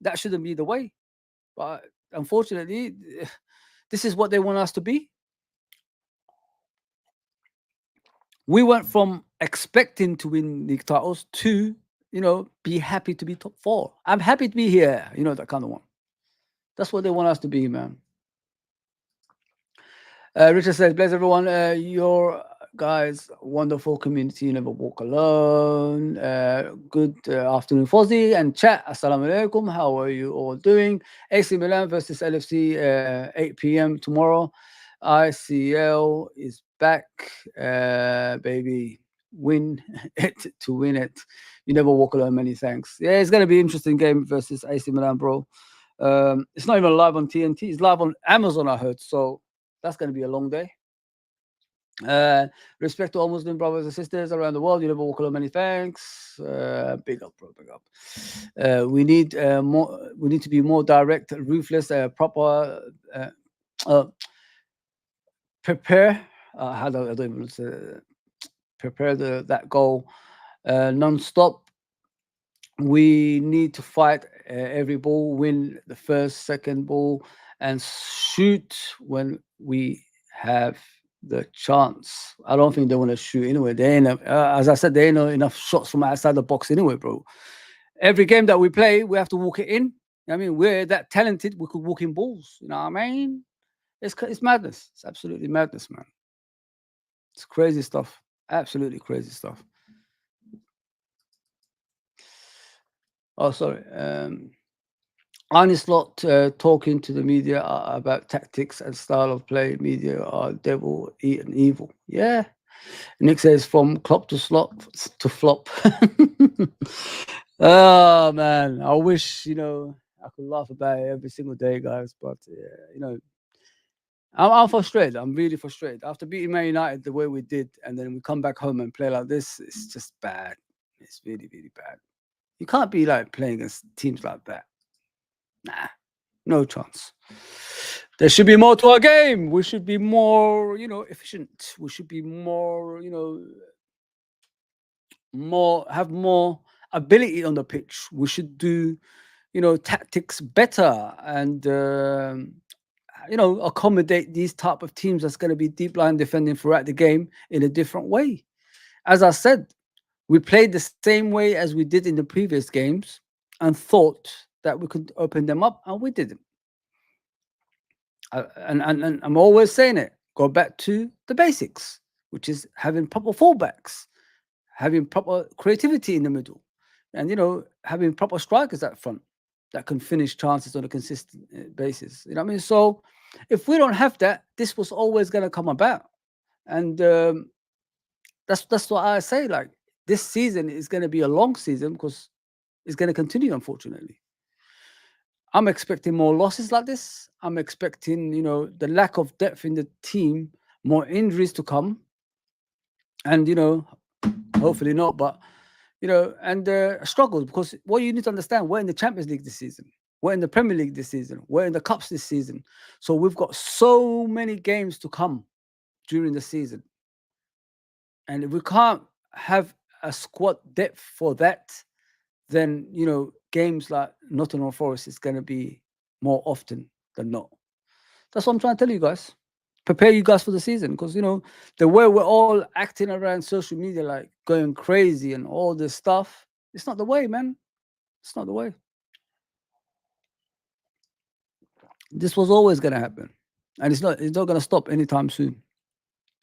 that shouldn't be the way. But unfortunately, this is what they want us to be. We went from expecting to win league titles to, be happy to be top four. I'm happy to be here, that kind of one. That's what they want us to be, man. Richard says, bless everyone. Your guys, wonderful community. You never walk alone. Good afternoon, Fozzy and chat. Assalamu alaikum. How are you all doing? AC Milan versus LFC, 8 p.m. tomorrow. ICL is back, baby. Win it to win it. You never walk alone. Many thanks. Yeah, it's going to be an interesting game versus AC Milan, bro. It's not even live on TNT. It's live on Amazon, I heard. So that's going to be a long day. Respect to all Muslim brothers and sisters around the world. You never walk alone. Many thanks. Big up, bro. Big up. We need more. We need to be more direct, ruthless, proper. Prepare. I don't even say, prepare that goal non-stop. We need to fight every ball, win the first, second ball, and shoot when we have the chance. I don't think they want to shoot anyway. They ain't, as I said, they ain't enough shots from outside the box anyway, bro. Every game that we play, we have to walk it in. I mean, we're that talented. We could walk in balls. You know what I mean? It's madness. It's absolutely madness, man. It's crazy stuff. Absolutely crazy stuff. Oh, sorry. Arne Slot talking to the media about tactics and style of play. Media are devil eaten evil. Yeah. Nick says from Klopp to Slot to flop. Oh man, I wish I could laugh about it every single day, guys. But I'm frustrated. I'm really frustrated after beating Man United the way we did, and then we come back home and play like this. It's just bad. It's really, really bad. You can't be like playing against teams like that. Nah, no chance. There should be more to our game. We should be more, efficient. We should be more, have more ability on the pitch. We should do, tactics better and accommodate these type of teams that's going to be deep line defending throughout the game in a different way. As I said, we played the same way as we did in the previous games and thought that we could open them up, and we didn't. And I'm always saying it. Go back to the basics, which is having proper fullbacks, having proper creativity in the middle, and having proper strikers up front that can finish chances on a consistent basis. You know what I mean? So if we don't have that, this was always going to come about, and that's what I say. Like this season is going to be a long season because it's going to continue, unfortunately. I'm expecting more losses like this. I'm expecting, the lack of depth in the team, more injuries to come, and hopefully not, but and struggles, because what you need to understand, we're in the Champions League this season, we're in the Premier League this season, we're in the cups this season, so we've got so many games to come during the season, and if we can't have a squad depth for that, then games like Nottingham Forest is going to be more often than not. That's what I'm trying to tell you guys. Prepare you guys for the season, because the way we're all acting around social media, like going crazy and all this stuff, it's not the way, man. It's not the way. This was always going to happen, and it's not going to stop anytime soon,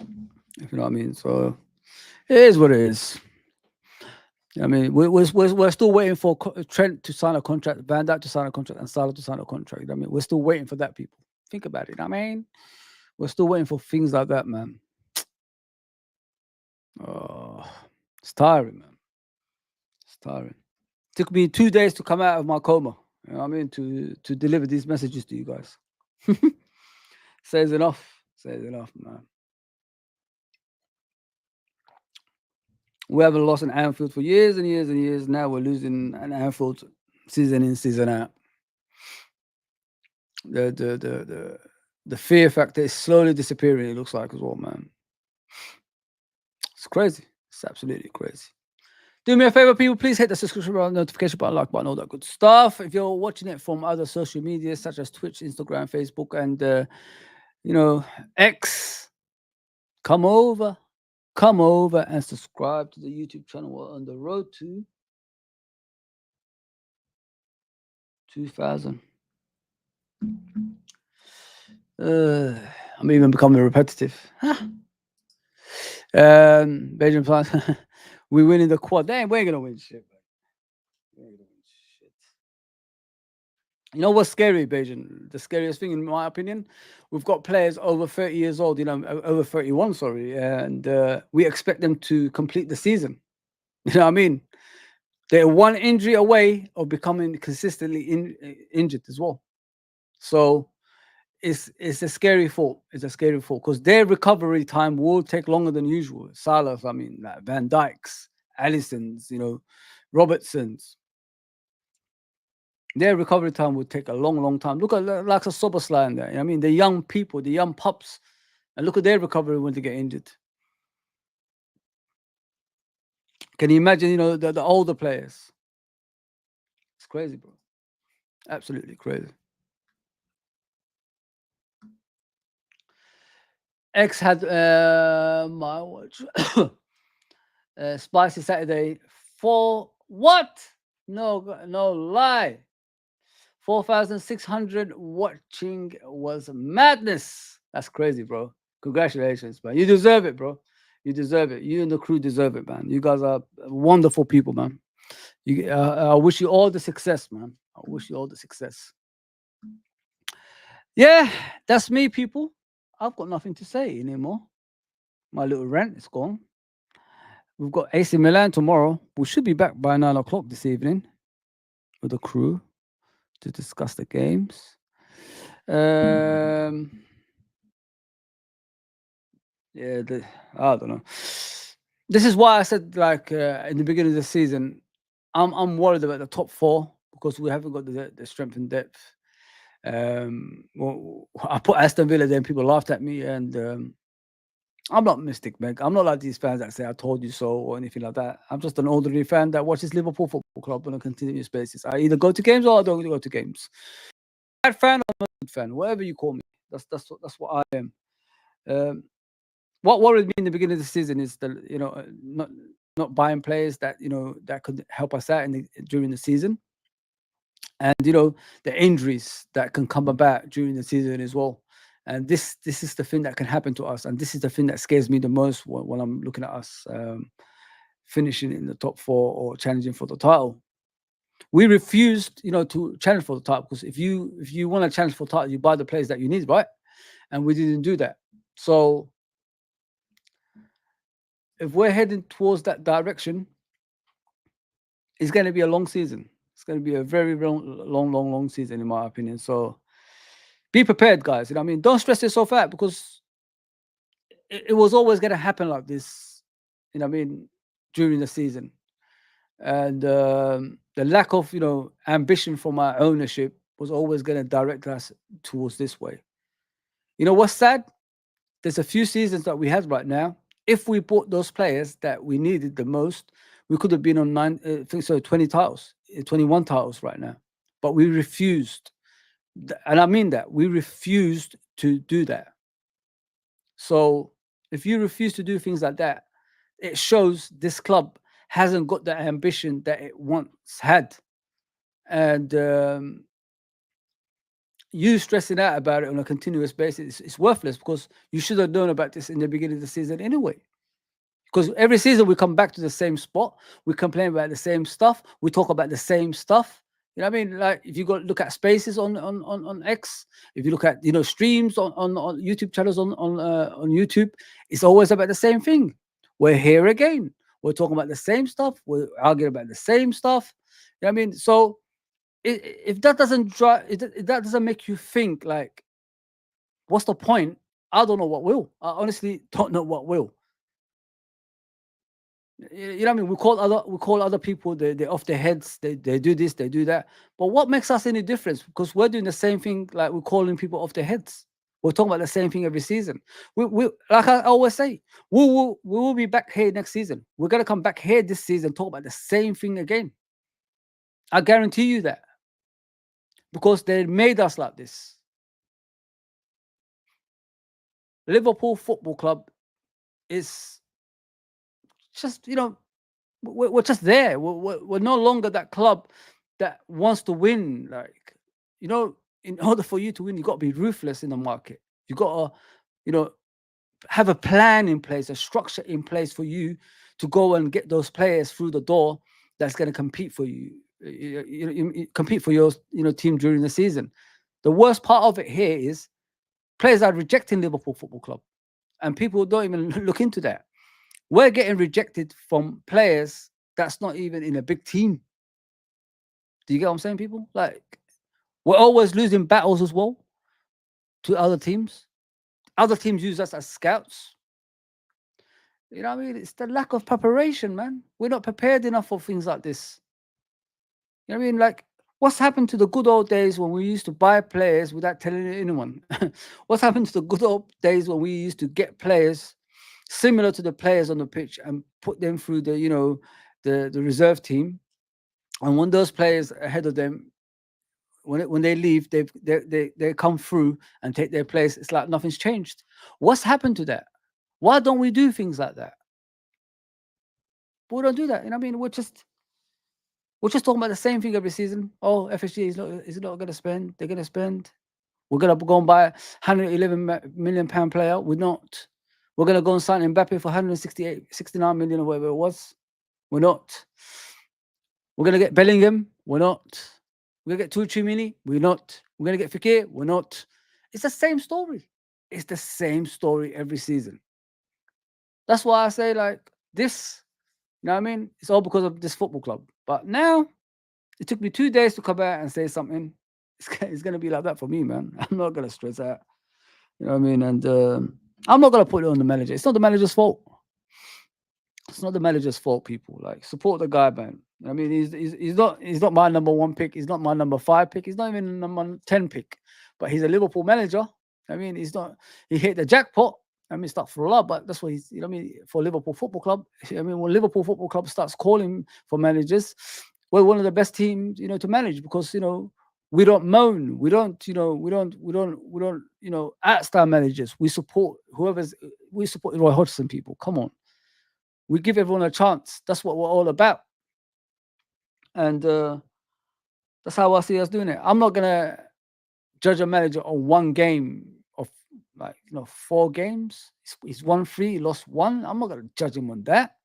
if you know what I mean. So it is what it is. I mean, we're still waiting for Trent to sign a contract, Van Dijk to sign a contract, and Salah to sign a contract. I mean, we're still waiting for that, people. Think about it. I mean, we're still waiting for things like that, man. Oh, it's tiring, man. It's tiring. Took me 2 days to come out of my coma. You know what I mean? To deliver these messages to you guys. Says enough. Says enough, man. We haven't lost an Anfield for years and years and years. Now we're losing an Anfield season in, season out. The fear factor is slowly disappearing, it looks like, as well, man. It's crazy. It's absolutely crazy. Do me a favor, people. Please hit the subscription button, notification button, like button, all that good stuff. If you're watching it from other social media such as Twitch, Instagram, Facebook, and X, come over and subscribe to the YouTube channel. We're on the road to 2,000. I'm even becoming repetitive. Belgium fans, we winning the quad. Damn, we ain't gonna win shit. We ain't gonna win shit. You know what's scary, Beijing? The scariest thing, in my opinion, we've got players over 30 years old, over 31, sorry, and we expect them to complete the season. You know what I mean? They're one injury away of becoming consistently injured as well. So it's a scary thought. It's a scary thought, because their recovery time will take longer than usual. Salah, I mean, like Van Dijk's, Alisson's, Robertson's. Their recovery time would take a long, long time. Look at like a Soboslai in there. I mean, the young people, the young pups, and look at their recovery when they get injured. Can you imagine, the older players? It's crazy, bro. Absolutely crazy. X had my watch. Spicy Saturday for what? No lie. 4,600 watching was madness. That's crazy, bro. Congratulations, man. You deserve it, bro. You deserve it. You and the crew deserve it, man. You guys are wonderful people, man. I wish you all the success, man. I wish you all the success. Yeah, that's me, people. I've got nothing to say anymore. My little rant is gone. We've got AC Milan tomorrow. We should be back by 9 o'clock this evening with the crew to discuss the games. Yeah, I don't know. This is why I said, like, in the beginning of the season, I'm worried about the top four, because we haven't got the strength and depth. Well, I put Aston Villa there and people laughed at me, and I'm not mystic, Meg. I'm not like these fans that say I told you so or anything like that. I'm just an ordinary fan that watches Liverpool Football Club on a continuous basis. I either go to games or I don't go to games. Bad fan or not good fan, whatever you call me. That's what I am. What worried me in the beginning of the season is not buying players that that could help us out during the season, and the injuries that can come about during the season as well. And this is the thing that can happen to us, and this is the thing that scares me the most when I'm looking at us finishing in the top four or challenging for the title. We refused, to challenge for the title, because if you want to challenge for the title, you buy the players that you need, right? And we didn't do that. So if we're heading towards that direction, it's going to be a long season. It's going to be a very long season, in my opinion. So be prepared, guys. You know what I mean? Don't stress yourself out because it was always going to happen like this. You know what I mean? During the season, and the lack of ambition from our ownership was always going to direct us towards this way. You know what's sad? There's a few seasons that we have right now. If we bought those players that we needed the most, we could have been on 20 titles, 21 titles right now. But we refused. And I mean that. We refused to do that. So if you refuse to do things like that, it shows this club hasn't got the ambition that it once had. And you stressing out about it on a continuous basis is worthless because you should have known about this in the beginning of the season anyway. Because every season we come back to the same spot, we complain about the same stuff, we talk about the same stuff. You know what I mean? Like if you go look at spaces on X, if you look at streams on YouTube channels on YouTube, it's always about the same thing. We're here again. We're talking about the same stuff. We're arguing about the same stuff. You know what I mean? So if that doesn't if that doesn't make you think like, what's the point? I don't know what will. I honestly don't know what will. You know what I mean? We call other people, they're off their heads, they do this, they do that. But what makes us any difference? Because we're doing the same thing, like we're calling people off their heads. We're talking about the same thing every season. We like I always say, we will be back here next season. We're gonna come back here this season, talk about the same thing again. I guarantee you that. Because they made us like this. Liverpool Football Club is just, we're just there. We're no longer that club that wants to win. Like, in order for you to win, you got to be ruthless in the market. You got to, have a plan in place, a structure in place for you to go and get those players through the door that's going to compete for you. Compete for your team during the season. The worst part of it here is players are rejecting Liverpool Football Club, and people don't even look into that. We're getting rejected from players that's not even in a big team. Do you get what I'm saying, people? Like, we're always losing battles as well to other teams. Other teams use us as scouts. You know what I mean? It's the lack of preparation, man. We're not prepared enough for things like this. You know what I mean? Like, what's happened to the good old days when we used to buy players without telling anyone? What's happened to the good old days when we used to get players similar to the players on the pitch and put them through the the reserve team, and when those players ahead of them, when they leave, they come through and take their place. It's like nothing's changed. What's happened to that? Why don't we do things like that? But we don't do that. You know what I mean? We're just talking about the same thing every season. Oh, FSG is not going to spend. They're going to spend. We're going to go and buy £111 million player. We're not. We're going to go and sign Mbappe for 69 million or whatever it was. We're not. We're going to get Bellingham. We're not. We're going to get Tuchumini. We're not. We're going to get Fekir. We're not. It's the same story. It's the same story every season. That's why I say, like, this, you know what I mean? It's all because of this football club. But now, it took me 2 days to come out and say something. It's going to be like that for me, man. I'm not going to stress out. You know what I mean? And I'm not going to put it on the manager. It's not the manager's fault. It's not the manager's fault, people. Like, support the guy, man. I mean, he's not my number 1 pick. He's not my number 5 pick. He's not even number 10 pick. But he's a Liverpool manager. I mean, he hit the jackpot. I mean, stuff for a lot, but that's what he's, you know what I mean, for Liverpool Football Club. I mean, when Liverpool Football Club starts calling for managers, we're one of the best teams, to manage because, we don't moan. We don't outstar managers. We support Roy Hodgson, people. Come on. We give everyone a chance. That's what we're all about. And that's how I see us doing it. I'm not going to judge a manager on one game of 4 games. He's won 3, he lost 1. I'm not going to judge him on that.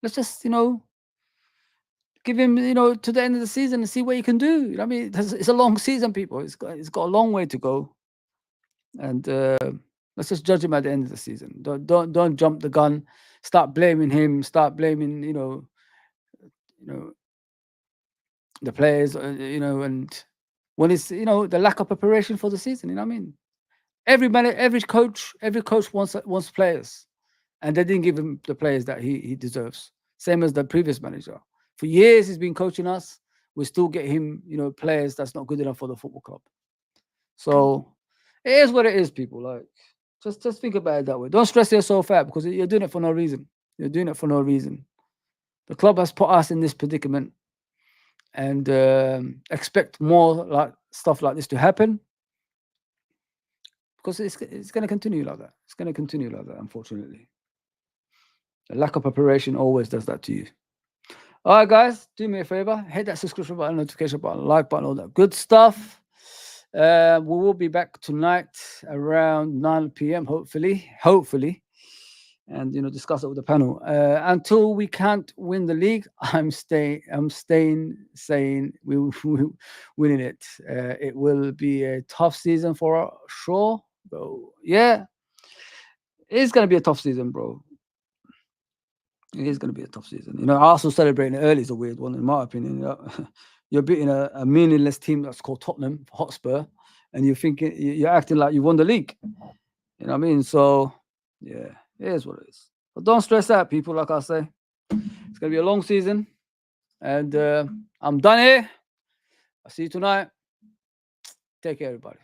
Let's just, give him, to the end of the season and see what he can do. You know what I mean? It's a long season, people. It's got a long way to go. And let's just judge him at the end of the season. Don't jump the gun. Start blaming him. Start blaming, the players, and when it's the lack of preparation for the season. You know what I mean? Every coach wants players, and they didn't give him the players that he deserves. Same as the previous manager. For years he's been coaching us. We still get him, players that's not good enough for the football club. So it is what it is, people. Like, just think about it that way. Don't stress yourself out because you're doing it for no reason. You're doing it for no reason. The club has put us in this predicament, and expect more like stuff like this to happen because it's going to continue like that. It's going to continue like that, unfortunately. The lack of preparation always does that to you. All right, guys, do me a favor, hit that subscription button, notification button, like button, all that good stuff. We will be back tonight around 9 p.m. Hopefully, and discuss it with the panel. Until we can't win the league, I'm staying saying we will winning it. It will be a tough season for sure, bro. Yeah, it's gonna be a tough season, bro. It is going to be a tough season. Arsenal celebrating early is a weird one, in my opinion. You're beating a meaningless team that's called Tottenham Hotspur, and you're acting like you won the league. You know what I mean? So, yeah, it is what it is. But don't stress out, people. Like I say, it's going to be a long season, and I'm done here. I'll see you tonight. Take care, everybody.